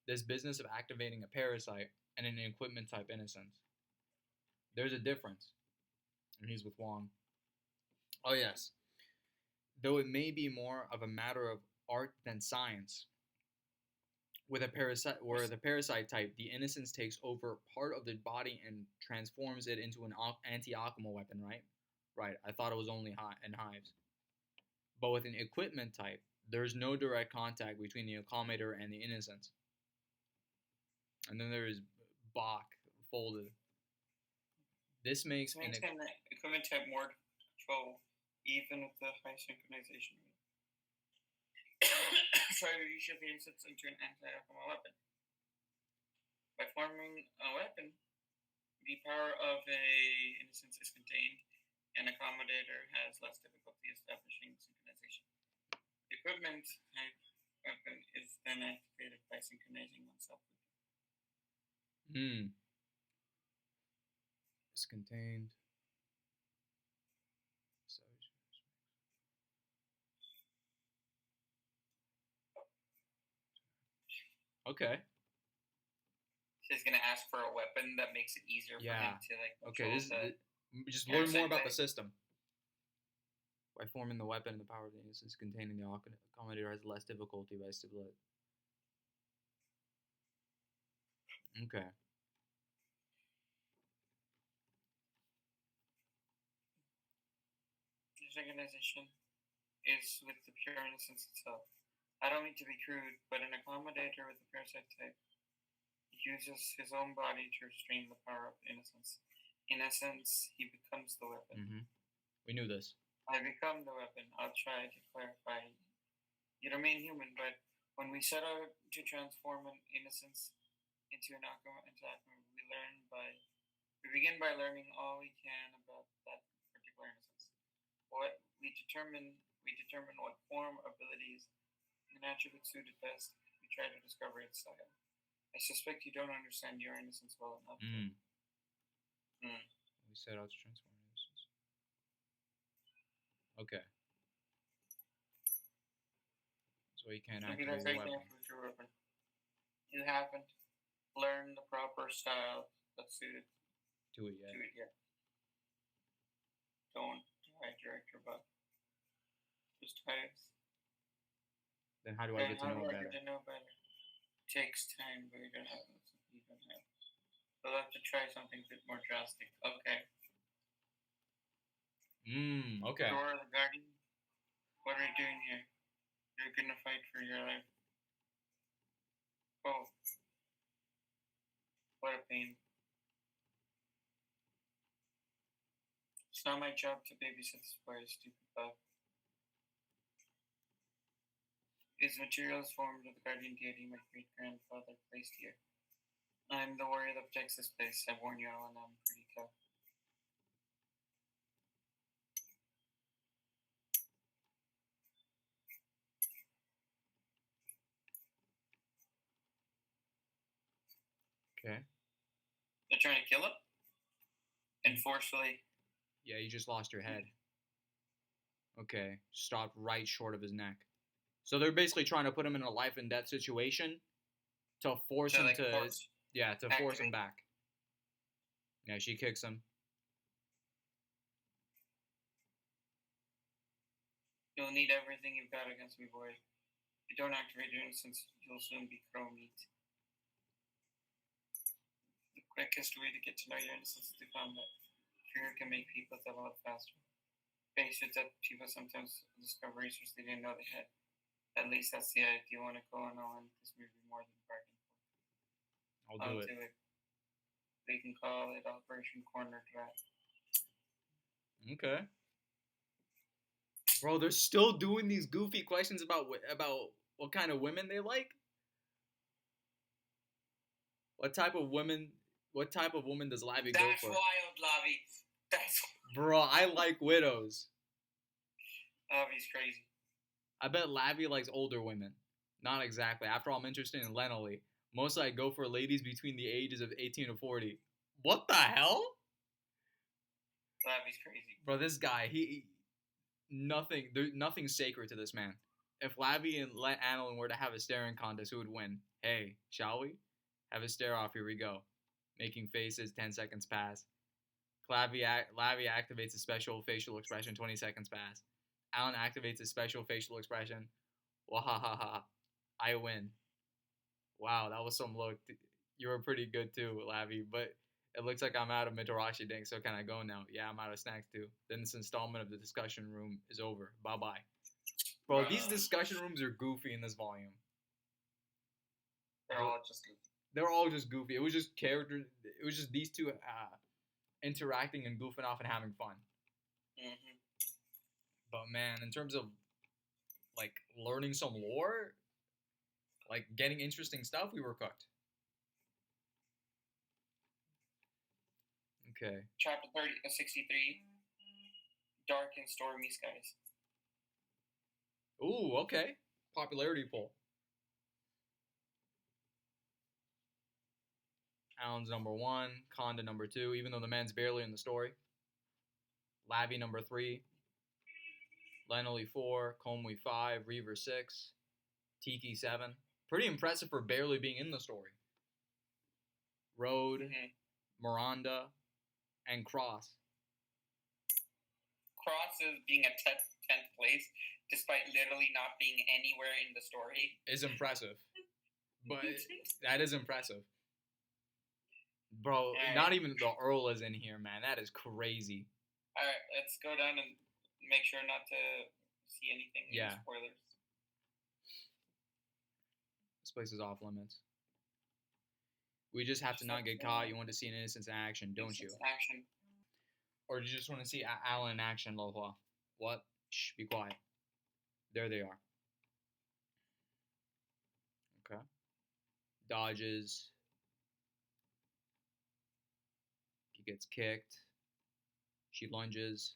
This business of activating a parasite and an equipment type innocence. There's a difference. And he's with Wong. Oh, yes. Though it may be more of a matter of art than science. With a parasite, where the parasite type, the innocence takes over part of the body and transforms it into an anti-alchemical weapon, right? Right. I thought it was only in hives. But with an equipment type, there's no direct contact between the accommodator and the innocence. And then there is Bach folded. This makes an equipment type more control, even with the high synchronization rate. Try to reshift the innocence into an anti-alchemical weapon. By forming a weapon, the power of a innocence is contained, and accommodator has less difficulty establishing synchronization. The equipment type weapon is then activated by synchronizing oneself with it. It's contained. Okay. She's gonna ask for a weapon that makes it easier for him to just learn more about the system. By forming the weapon, the power of the innocence contained in the accommodator has less difficulty by stability. Okay. The synchronization is with the pure innocence itself. I don't mean to be crude, but an accommodator with the parasite type uses his own body to restrain the power of innocence. In essence, he becomes the weapon. Mm-hmm. We knew this. I become the weapon. I'll try to clarify. You remain human, but when we set out to transform an innocence into an alchemy, we begin by learning all we can about that particular innocence. We determine what form, abilities, and attributes suited best. We try to discover its style. I suspect you don't understand your innocence well enough. We set out to transform innocence. Okay. So you can't activate the weapon. You haven't learned the proper style that's suited to it yet. Don't try, Director Buck. Just try it. Then how do I get to know better? It takes time, but you don't have. You'll have to try something a bit more drastic. Okay. Okay. Dora the Guardian, what are you doing here? You're gonna fight for your life. Oh. What a pain. It's not my job to babysit this boy, stupid bug. These materials formed of the guardian deity my great-grandfather placed here. I'm the warrior that protects this place. I warn you all, and I'm pretty tough. Okay. They're trying to kill him? And forcefully. Yeah, you just lost your head. Okay. Stopped right short of his neck. So they're basically trying to put him in a life and death situation to force him to Yeah, to force him back. Yeah, she kicks him. You'll need everything you've got against me, boy. If you don't activate your innocence, you'll soon be crow meat. The quickest way to get to know your innocence is to combat. Fear can make people develop faster. Faced with that, people sometimes discover research they didn't know they had. At least that's the idea. You want to go on this movie more than bargain for. I'll do it. We can call it Operation Corner Drag. Okay. Bro, they're still doing these goofy questions about what kind of women they like. What type of woman does Lavi go for? That's wild, Lavi. That's Bro, I like widows. Lavi's crazy. I bet Lavi likes older women. Not exactly. After all, I'm interested in Lenoli. Mostly I go for ladies between the ages of 18 to 40. What the hell? Lavi's crazy. Bro, this guy, nothing's sacred to this man. If Lavi and Annalyn were to have a staring contest, who would win? Hey, shall we? Have a stare off, here we go. Making faces, 10 seconds pass. Lavi activates a special facial expression, 20 seconds pass. Alan activates a special facial expression. Wahahaha. I win. Wow, that was some look. You were pretty good too, Lavi, but it looks like I'm out of Mitarashi Dink, so can I go now? Yeah, I'm out of snacks too. Then this installment of the discussion room is over. Bye-bye. Bro, these discussion rooms are goofy in this volume. They're all just goofy. They're all just goofy. It was just characters. It was just these two interacting and goofing off and having fun. Mm-hmm. But man, in terms of like learning some lore, like getting interesting stuff, we were cooked. Okay. Chapter 63. Dark and stormy skies. Ooh, okay. Popularity poll. Alan's number 1, Conda number 2, even though the man's barely in the story. Lavi number 3, Lenoli 4, Comwe 5, Reaver 6, Tiki 7. Pretty impressive for barely being in the story. Road, Miranda, and Cross. Cross is being a 10th place, despite literally not being anywhere in the story. Is impressive. But that is impressive. Bro, not even the Earl is in here, man. That is crazy. Alright, let's go down and make sure not to see anything. Yeah. Spoilers. This place is off limits. We just have to not get caught. You want to see an innocence in action, don't you? Action. Or do you just want to see Alan in action, Lohua? What? Shh, be quiet. There they are. Okay. Dodges. He gets kicked. She lunges.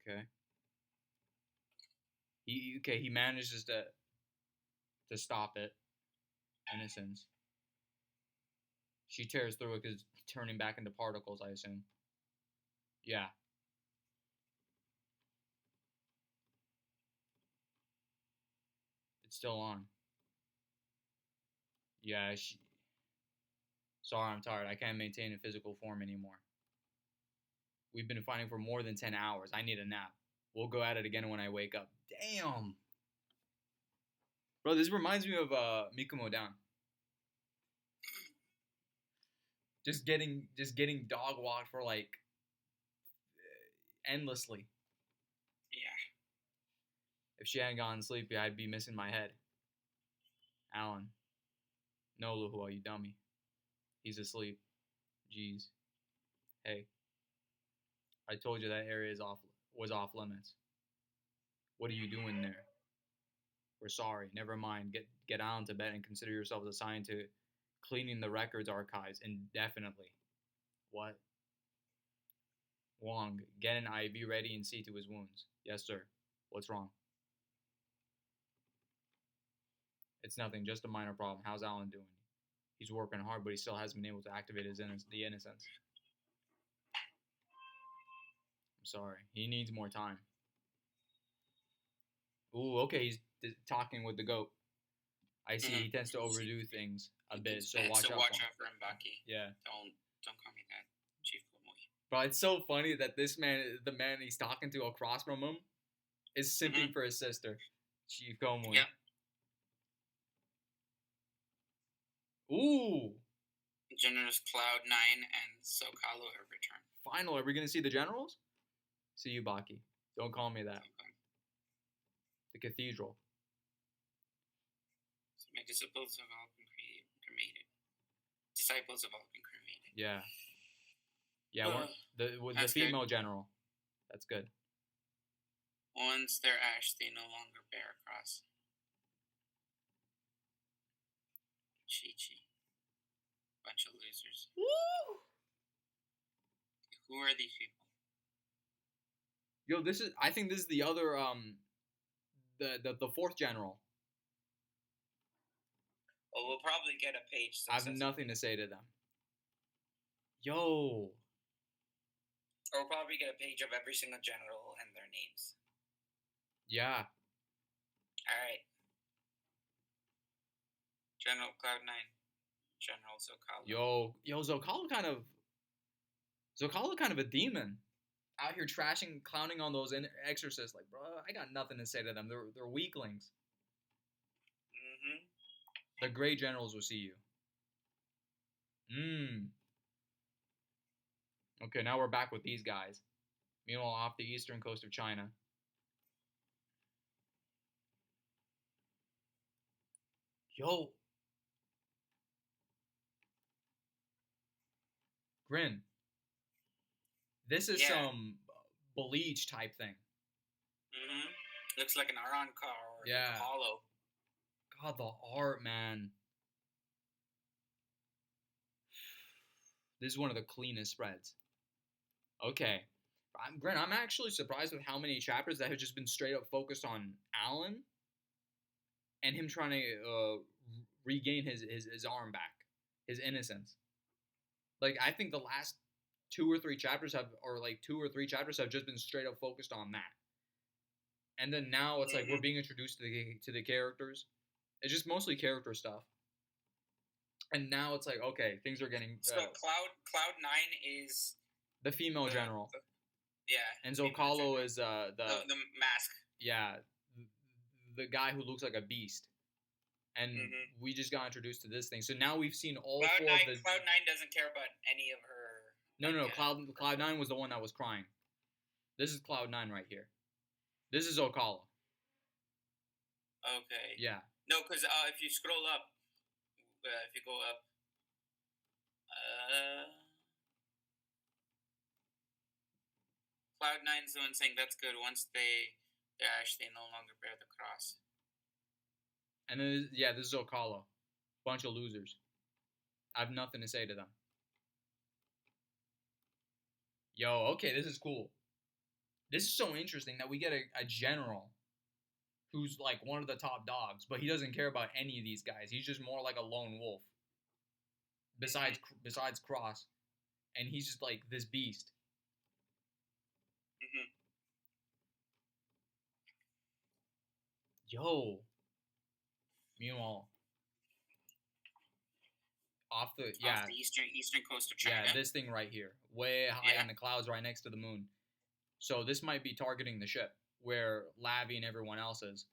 Okay. He manages to stop it. Innocence. She tears through it because it's turning back into particles, I assume. Yeah. It's still on. Yeah, Sorry, I'm tired. I can't maintain a physical form anymore. We've been fighting for more than 10 hours. I need a nap. We'll go at it again when I wake up. Damn. Bro, this reminds me of Mikumo Down. Just getting dog walked for like endlessly. Yeah. If she hadn't gotten sleepy, I'd be missing my head. Alan. No, Luhua, you dummy. He's asleep. Jeez. Hey. I told you that area was off limits. What are you doing there? We're sorry. Never mind. Get on to bed and consider yourselves assigned to cleaning the records archives indefinitely. What? Wong, get an IV ready and see to his wounds. Yes, sir. What's wrong? It's nothing, just a minor problem. How's Alan doing? He's working hard, but he still hasn't been able to activate the innocence. I'm sorry. He needs more time. Ooh, okay. talking with the goat. I see he tends to overdo things a bit, so watch out for him, Baki. Yeah. Don't call me that, Chief Komoy. But it's so funny that the man he's talking to across from him, is simping for his sister, Chief Komoy. Yeah. Ooh. Generals Cloud9 and Zocalo have returned. Finally, are we gonna see the generals? See you, Baki. Don't call me that. Okay. The cathedral. So my disciples have all been cremated. Disciples have all been cremated. Yeah. Yeah, the female good. General. That's good. Once their ash, they no longer bear a cross. Chi-Chi. Bunch of losers. Woo! Who are these people? Yo, I think this is the other the fourth general. Well, we'll probably get a page. I have nothing to say to them. Yo. Or we'll probably get a page of every single general and their names. Yeah. Alright. General Cloud9. General Zocalo. Yo, Zocalo kind of a demon. Out here trashing, clowning on those exorcists. Like, bro, I got nothing to say to them. They're weaklings. The Gray generals will see you. Okay, now we're back with these guys. Meanwhile, off the eastern coast of China. Yo. Grin. This is some Bleach type thing. Looks like an Aran car or hollow. God, the art, man. This is one of the cleanest spreads. Okay. I'm actually surprised with how many chapters that have just been straight up focused on Alan and him trying to regain his arm back, his innocence. Like, I think the last 2 or 3 chapters have just been straight up focused on that. And then now it's like we're being introduced to the characters. It's just mostly character stuff. And now it's like, okay, things are getting... So Cloud9 is... the female general. And Zocalo Zocalo is the mask. Yeah. The guy who looks like a beast. And we just got introduced to this thing. So now we've seen all Cloud9, 4 of the... Cloud9 doesn't care about any of her... No. Cloud9 was the one that was crying. This is Cloud9 right here. This is Zocalo. Okay. Yeah. No, because if you scroll up, if you go up, Cloud9's the one saying that's good. Once they dash, they no longer bear the cross. And then, this is Zocalo. Bunch of losers. I have nothing to say to them. Yo, okay, this is cool. This is so interesting that we get a general who's like one of the top dogs, but he doesn't care about any of these guys. He's just more like a lone wolf. Besides Cross. And he's just like this beast. Yo. Meanwhile, off the eastern coast of China. Yeah, this thing right here, way high in the clouds, right next to the moon. So this might be targeting the ship where Lavi and everyone else is.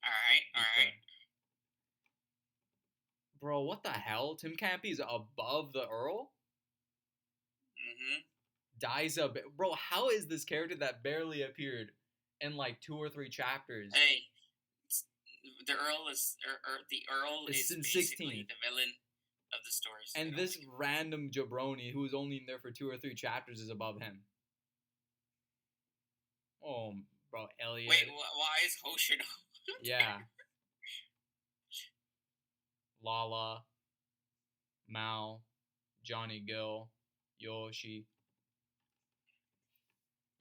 All right. Bro, what the hell? Tim Campy's above the Earl? Dies up. Bro, how is this character that barely appeared in like 2 or 3 chapters? Hey, the Earl is in basically the villain of the story. So and this random jabroni who's only in there for 2 or 3 chapters is above him. Oh, bro, Elliot. Wait, why is Hoshino? Yeah. Lala, Mao, Johnny Gill, Yoshi.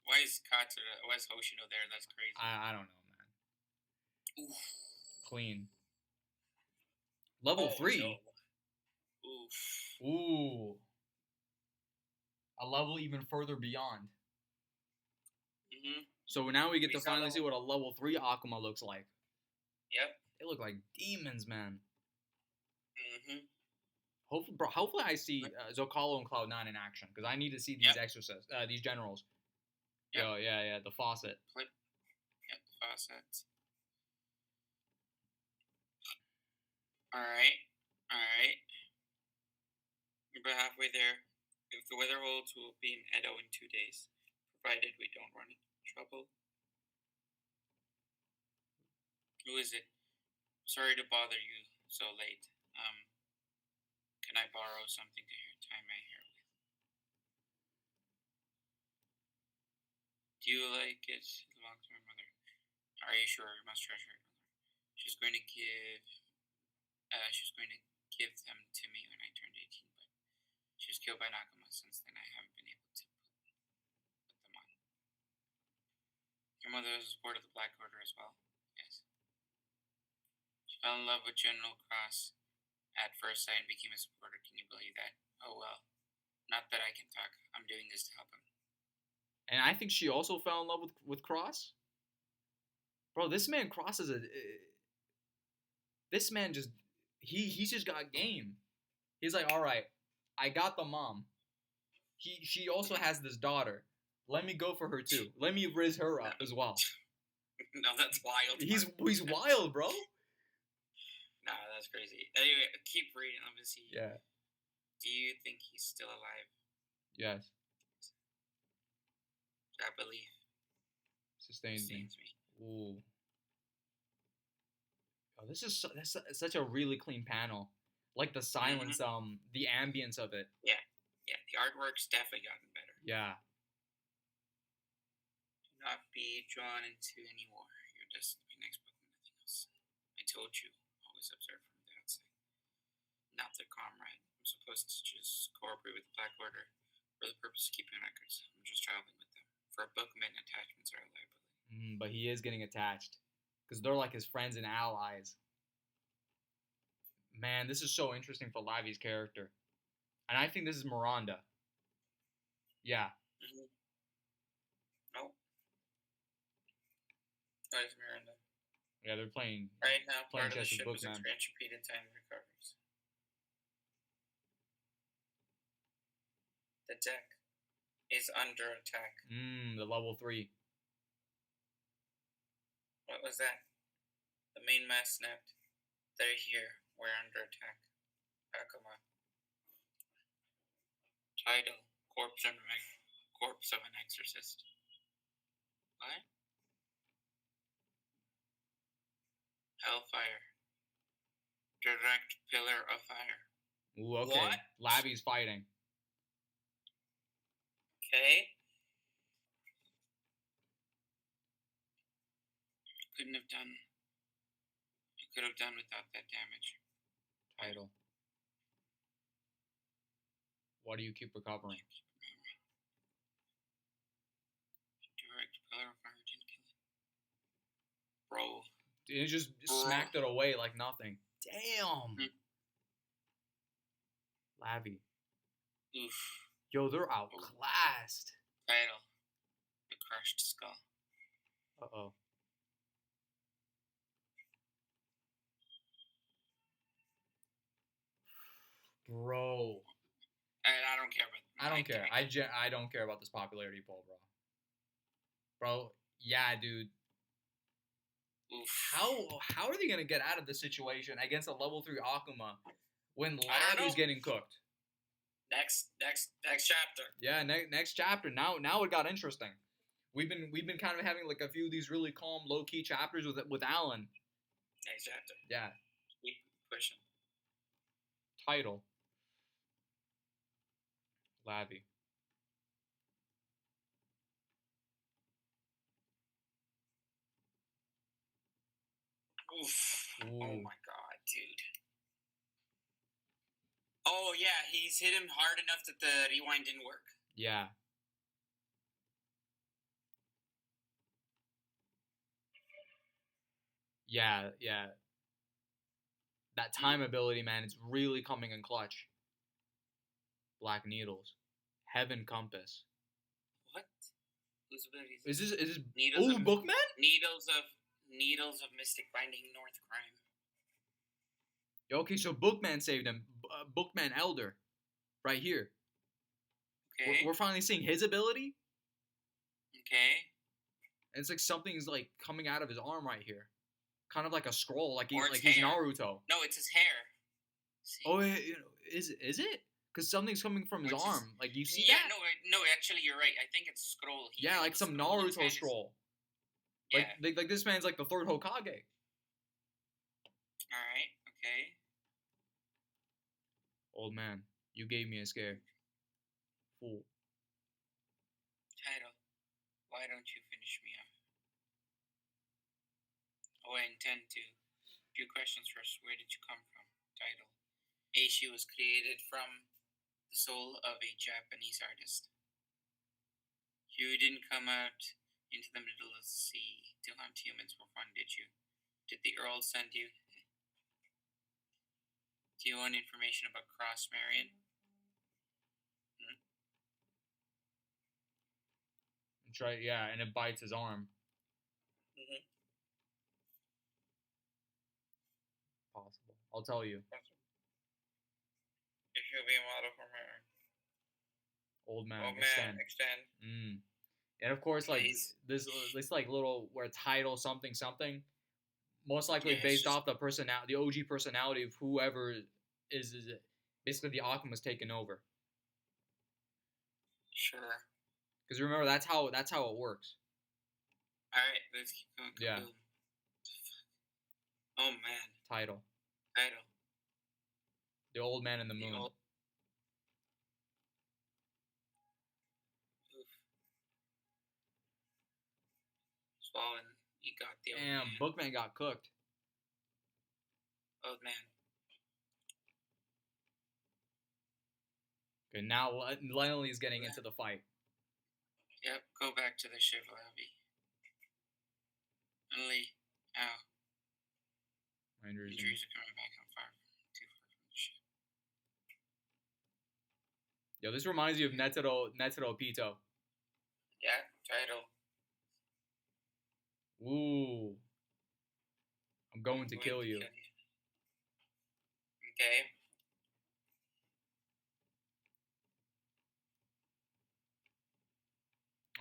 Why is Hoshino there? That's crazy. I don't know, man. Oof. Clean. Level 3. No. Oof. Ooh. A level even further beyond. So now we get to finally see what a level 3 Akuma looks like. Yep. They look like demons, man. Hopefully I see Zocalo and Cloud9 in action, because I need to see these exorcists, these generals. Yep. Yo, yeah, the faucet. Yep, the faucets. Alright. We're about halfway there. If the weather holds, we'll be in Edo in 2 days, provided we don't run into trouble. Who is it? Sorry to bother you so late. Can I borrow something to tie my hair with? Do you like it? It belongs to my mother. Are you sure? You must treasure it. She's going to give them to me when I turned 18, but she was killed by Nakama. Since then, I haven't been able to put them on. Your mother was aboard of the Black Order as well? Yes. She fell in love with General Cross at first sight and became a supporter. Can you believe that? Oh well. Not that I can talk. I'm doing this to help him. And I think she also fell in love with Cross. Bro, this man Cross is this man just he's just got game. He's like, all right, I got the mom. She also has this daughter. Let me go for her too. Let me riz her up as well. No, that's wild. He's wild, bro. Nah, that's crazy. Anyway, keep reading. Let me see. Yeah. Do you think he's still alive? Yes. That belief sustains me. Ooh. Oh, that's such a really clean panel. Like the silence, the ambience of it. Yeah. The artwork's definitely gotten better. Yeah. Do not be drawn into any war. You're destined to be next book and nothing else. I told you. Observe from the outside. Not their comrade. I'm supposed to just cooperate with the Black Order for the purpose of keeping records. I'm just traveling with them. For a bookman, attachments are a liability. But he is getting attached. Because they're like his friends and allies. Man, this is so interesting for Lavi's character. And I think this is Miranda. Yeah. No. That is Miranda. Yeah, they're playing. Right now, playing part of the chess ship with is repeated time recovers. The deck is under attack. The level 3. What was that? The main mast snapped. They're here. We're under attack. Akuma. Title: Corpse of an Exorcist. What? Hellfire. Direct pillar of fire. Ooh, okay. What? Lavi's fighting. Okay. I could have done without that damage. Title. Why do you keep recovering? Direct pillar of fire didn't kill it. Bro. It just smacked it away like nothing. Damn. Lavi. Oof. Yo, they're outclassed. Title: The Crushed Skull. Uh-oh. Bro. And I don't care about I don't care. I don't care about this popularity poll, bro. Bro, yeah, dude. Oof. How are they gonna get out of this situation against a level 3 Akuma when Lavi's getting cooked? Next chapter. Yeah, next chapter. Now it got interesting. We've been kind of having like a few of these really calm, low key chapters with Alan. Next chapter. Yeah. Keep pushing. Title: Lavi. Oof. Ooh. Oh my god, dude. Oh yeah, he's hit him hard enough that the rewind didn't work. Yeah. Yeah. That time ability, man, it's really coming in clutch. Black Needles. Heaven Compass. What? Whose abilities? Is this Needles of Bookman? Needles of Mystic Binding North Crime. Okay, so Bookman saved him. Bookman Elder, right here. Okay. We're finally seeing his ability. Okay. And it's like something's like coming out of his arm right here, kind of like a scroll, like he's hair. Naruto. No, it's his hair. See? Oh, is it? Because something's coming from his arm. Like you see that? No, actually, you're right. I think it's scroll. Yeah, like some Naruto scroll. Yeah. Like this man's like the third Hokage. All right. Okay. Old man, you gave me a scare. Fool. Title. Why don't you finish me off? Oh, I intend to. Few questions first. Where did you come from? Title. She was created from the soul of a Japanese artist. You didn't come out into the middle of the sea to hunt humans for fun, did you? Did the Earl send you? Do you want information about Cross Marion? And it bites his arm. Mm-hmm. Possible. I'll tell you. If you'll be a model for my arm. Old man. Old man, extend. And of course, like this like little where title something, most likely based off the personality, the OG personality of whoever is basically the Alchemist taking over. Sure. Because remember, that's how it works. All right, let's keep going. Yeah. Oh man. Title. The Old Man in the Moon. Swollen. You got the old man. Bookman got cooked. Old man. Okay, now Lennelly's getting into the fight. Yep, go back to the ship lobby. Lennelly, ow. Injuries are coming back. I'm too far from the ship. Yo, this reminds you of Netero Pito. Yeah, title. Ooh. I'm going to kill you. Okay.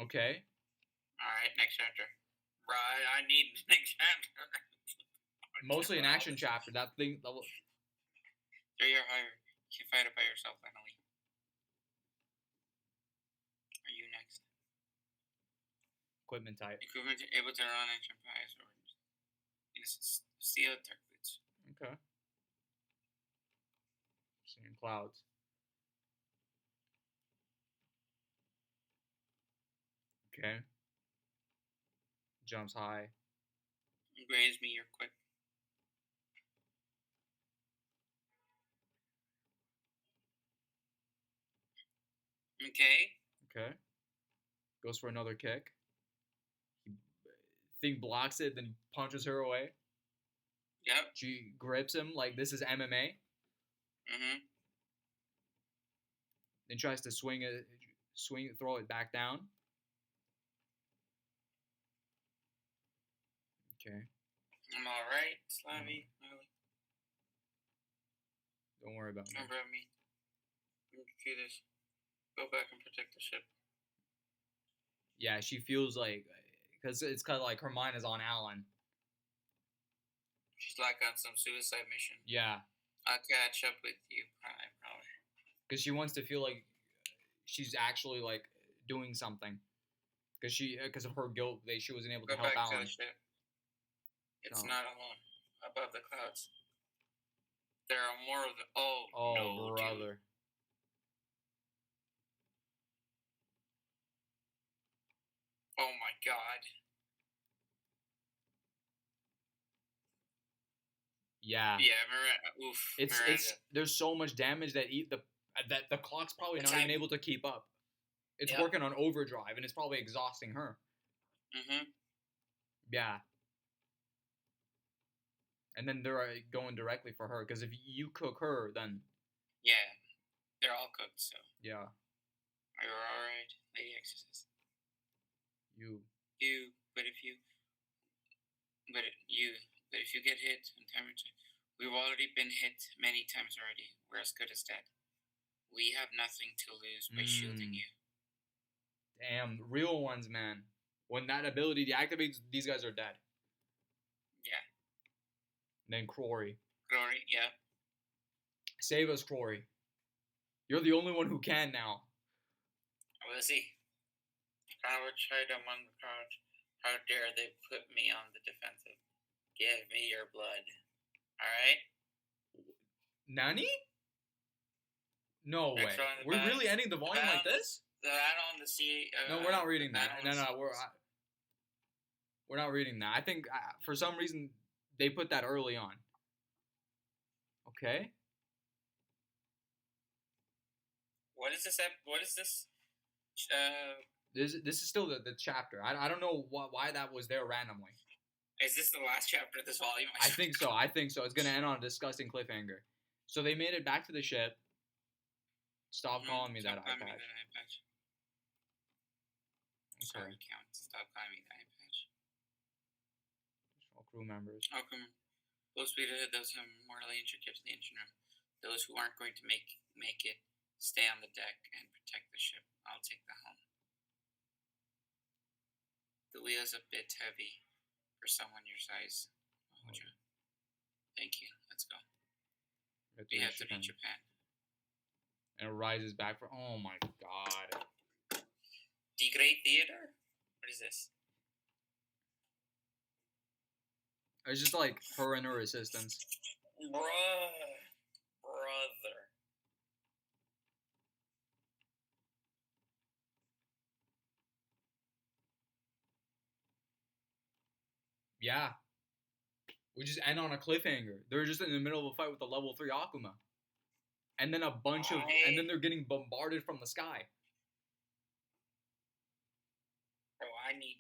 Okay. Alright, next chapter. Right, I need next chapter. Mostly an action chapter. That thing. 3 or higher. You can fight it by yourself, Lennelly. Are you next? Equipment type. Equipment able to run and jump high swords. Steel dark boots. Okay. Seeing clouds. Okay. Jumps high. Graze me, you're quick. Okay. Goes for another kick. Thing blocks it, then punches her away. Yep. She grips him like this is MMA. Mm-hmm. Then tries to throw it back down. Okay. I'm alright, Slavy. Don't worry about me. Don't worry about me. You can do this. Go back and protect the ship. Yeah, she feels like, because it's kind of like her mind is on Alan. She's like on some suicide mission. Yeah. I'll catch up with you, probably. Because she wants to feel like she's actually like doing something. Because of her guilt, she wasn't able to help Alan. Go back to the ship. It's not alone. Above the clouds. There are more of the. Oh no, brother. Dude. Oh my god. Yeah. Yeah, oof. It's there's so much damage that the clock's probably not even able to keep up. It's working on overdrive and it's probably exhausting her. Mm-hmm. Yeah. And then they're going directly for her because if you cook her, then yeah, they're all cooked. So yeah. Are you all right, Lady Exorcist? You, but if you, but you, but if you get hit in time, we've already been hit many times already. We're as good as dead. We have nothing to lose by shielding you. Damn, real ones, man. When that ability deactivates, these guys are dead. Yeah. And then Crory. Yeah. Save us, Crory. You're the only one who can now. We'll see. Coward tried among the crowd. How dare they put me on the defensive? Give me your blood. Alright? Nani? No way. We're really ending the volume like this? The battle on the sea. No, we're not reading that. No, we're not reading that. I think for some reason they put that early on. Okay. What is this? What is this? This is still the chapter. I don't know why that was there randomly. Is this the last chapter of this volume? I think so. It's gonna end on a disgusting cliffhanger. So they made it back to the ship. Stop calling me that eye patch. Sorry, Count. Stop calling me the eye patch. All crew members. Welcome. Full speed ahead. Those who are mortally injured get to the engine room. Those who aren't going to make it, stay on the deck and protect the ship. I'll take the helm. The wheel's a bit heavy for someone your size. Thank you. Let's go. We have to reach Japan. And it rises back for. Oh my god. D.Gray Theater? What is this? It's just like her and her assistants. Brother. Yeah. We just end on a cliffhanger. They're just in the middle of a fight with a level 3 Akuma. And then and then they're getting bombarded from the sky. Bro, I need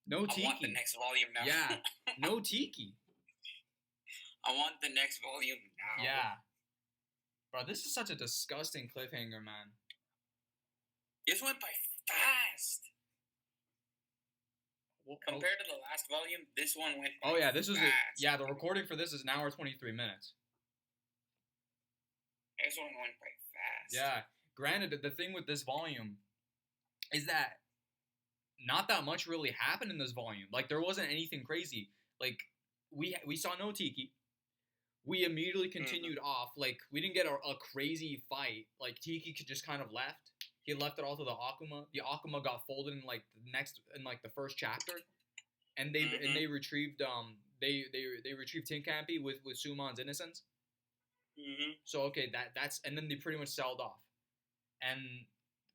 no Tiki. I want the next volume now. Yeah. No Tiki. I want the next volume now. Yeah. Bro, this is such a disgusting cliffhanger, man. This went by fast. Compared to the last volume, this one went by fast. The recording for this is an hour 23 minutes. This one went by fast. Yeah. Granted, the thing with this volume is that not that much really happened in this volume. Like, there wasn't anything crazy. Like, we saw no Tiki. We immediately continued off. Like, we didn't get a crazy fight. Like, Tiki just kind of left. He left it all to the Akuma. The Akuma got folded in the first chapter, and they retrieved they retrieved Tinkampy with Sumon's innocence. Mm-hmm. So okay, that's and then they pretty much sold off, and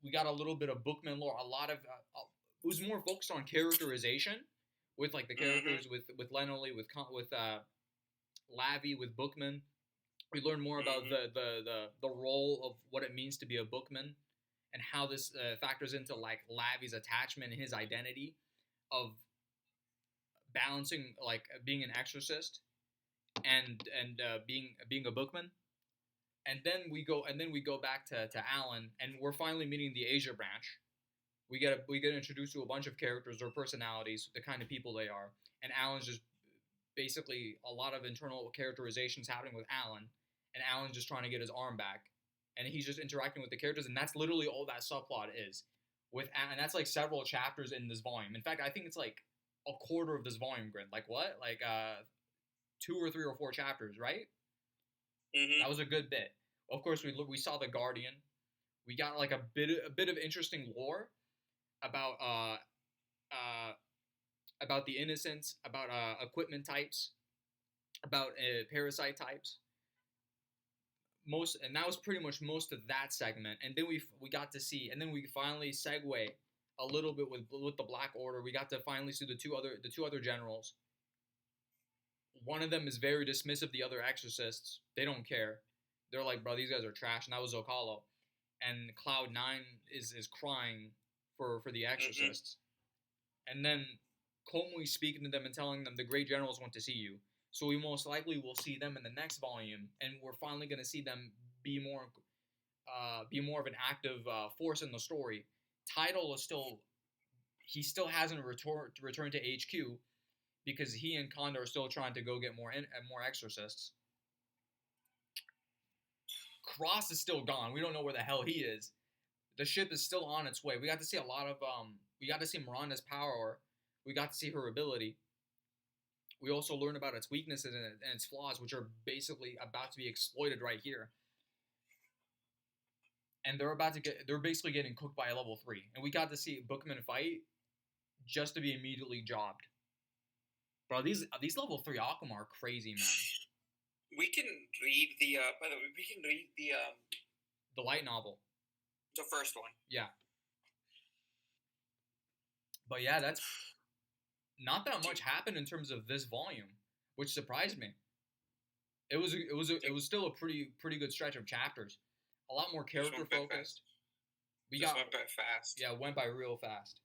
we got a little bit of Bookman lore. A lot of it was more focused on characterization with like the characters with Lenoli, with Lavi, with Bookman. We learned more about the role of what it means to be a Bookman. And how this factors into like Lavi's attachment and his identity of balancing like being an exorcist and being a bookman. And then we go back to Alan, and we're finally meeting the Asia branch. We get introduced to a bunch of characters or personalities, the kind of people they are, and Alan's just basically a lot of internal characterizations happening with Alan, and Alan's just trying to get his arm back. And he's just interacting with the characters, and that's literally all that subplot is. And that's like several chapters in this volume. In fact, I think it's like a quarter of this volume, Grin. Like what? Like 2 or 3 or 4 chapters, right? Mm-hmm. That was a good bit. Of course, we saw the Guardian. We got like a bit of interesting lore about the innocents, about equipment types, about parasite types. And that was pretty much most of that segment, and then we got to see, and then we finally segue a little bit with the Black Order. We got to finally see the two other generals. One of them is very dismissive of the other exorcists. They don't care. They're like, bro, these guys are trash, and that was Zocalo. And Cloud9 is crying for the exorcists. And then Komui's speaking to them and telling them the great generals want to see you. So we most likely will see them in the next volume, and we're finally going to see them be more be more of an active force in the story. Tidal is still he still hasn't returned to HQ because he and Condor are still trying to go get more exorcists. Cross is still gone. We don't know where the hell he is. The ship is still on its way. We got to see a lot of we got to see Miranda's power. We got to see her ability. We also learn about its weaknesses and its flaws, which are basically about to be exploited right here. And they're basically getting cooked by a level 3. And we got to see Bookman fight just to be immediately jobbed. Bro, these level 3 Akuma are crazy, man. We can read the by the way, we can read the light novel. The first one. Yeah. But yeah, that's not that much happened in terms of this volume, which surprised me. It was still a pretty good stretch of chapters. A lot more character focused. Went by fast. Yeah, it went by real fast.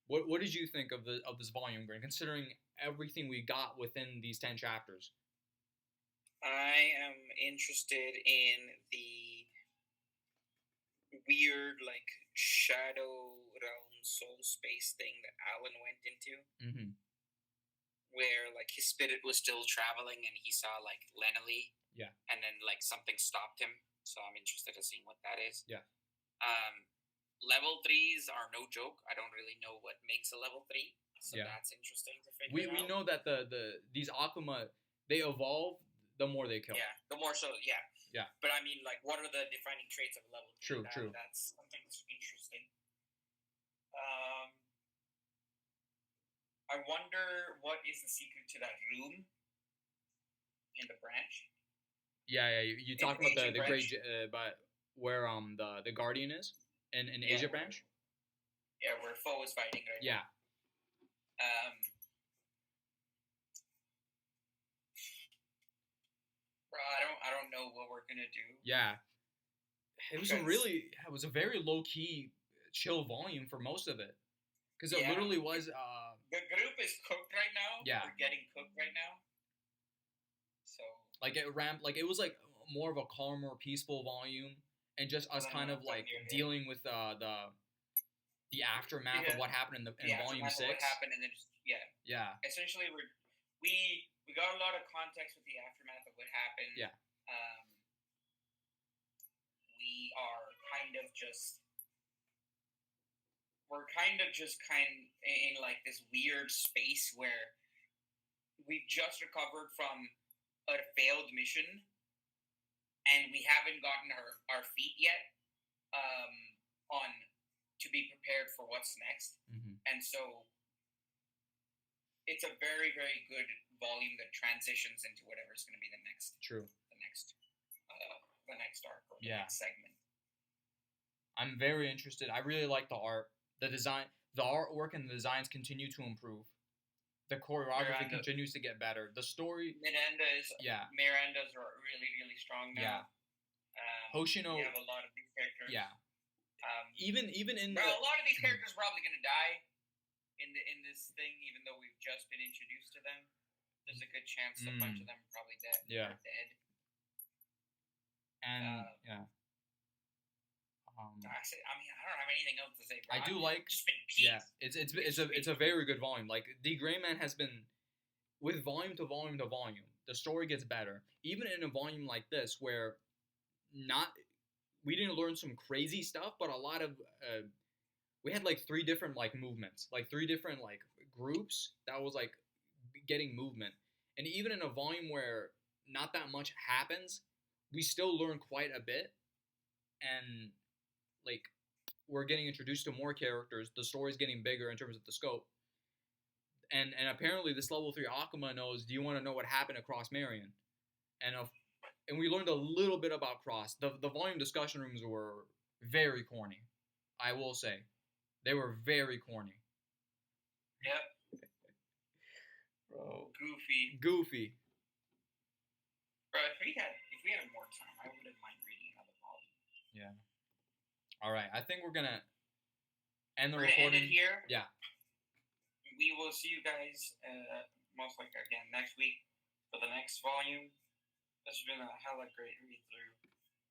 What did you think of this volume, Grin, considering everything we got within these 10 chapters? I am interested in the weird, like, shadow realm soul space thing that Alan went into. Mm-hmm. Where, like, his spirit was still traveling and he saw, like, Lenely. Yeah. And then, like, something stopped him. So I'm interested in seeing what that is. Yeah. Level 3s are no joke. I don't really know what makes a level 3. So that's interesting to figure out. We know that these Akuma, they evolve the more they kill. Yeah, the more so, yeah. Yeah. But I mean, like, what are the defining traits of a level 3? True. That's something that's interesting. I wonder what is the secret to that room in the branch. Yeah. You talk about the great, but where the Guardian is in Asia branch. Yeah, where Foe is fighting right now. Yeah. Bro, I don't know what we're gonna do. Yeah. It was a very low key, chill volume for most of it, because it literally was. The group is cooked right now. Yeah. We're getting cooked right now. So. Like it was like more of a calmer, peaceful volume, and just us kind of like dealing with the aftermath of what happened in volume 6. What happened and then Yeah. Essentially, we got a lot of context with the aftermath of what happened. Yeah. We are kind of just in like this weird space where we've just recovered from a failed mission and we haven't gotten our feet yet on to be prepared for what's next. Mm-hmm. And so it's a very, very good volume that transitions into whatever's going to be the next. True. The next arc or the next segment. I'm very interested. I really like the art, the design, the artwork, and the designs continue to improve. The choreography continues to get better. The story. Miranda's are really, really strong now. Yeah. Hoshino. We have a lot of these characters. Yeah. Even in a lot of these characters are probably going to die in this thing, even though we've just been introduced to them. There's a good chance a bunch of them are probably dead. Yeah. Are dead. And I don't have anything else to say. Bro. I do like. Just been peeved. It's a very good volume. Like D.Gray Man has been with volume to volume to volume. The story gets better, even in a volume like this where we didn't learn some crazy stuff, but a lot of we had like 3 different like movements, like 3 different like groups that was like getting movement, and even in a volume where not that much happens, we still learn quite a bit, and like we're getting introduced to more characters. The story's getting bigger in terms of the scope, and apparently this level 3 Akuma knows. Do you want to know what happened across Marion? And we learned a little bit about Cross. The volume discussion rooms were very corny. I will say, they were very corny. Yep. Bro. Goofy. Bro, if we had more time, I wouldn't mind reading another volume. Yeah. All right. I think we're gonna end the recording end it here. Yeah. We will see you guys most likely again next week for the next volume. It's been a hella great read through.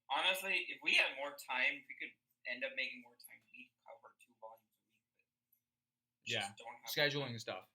Honestly, if we had more time, if we could end up making more time, we'd cover 2 volumes a week. Yeah, scheduling stuff.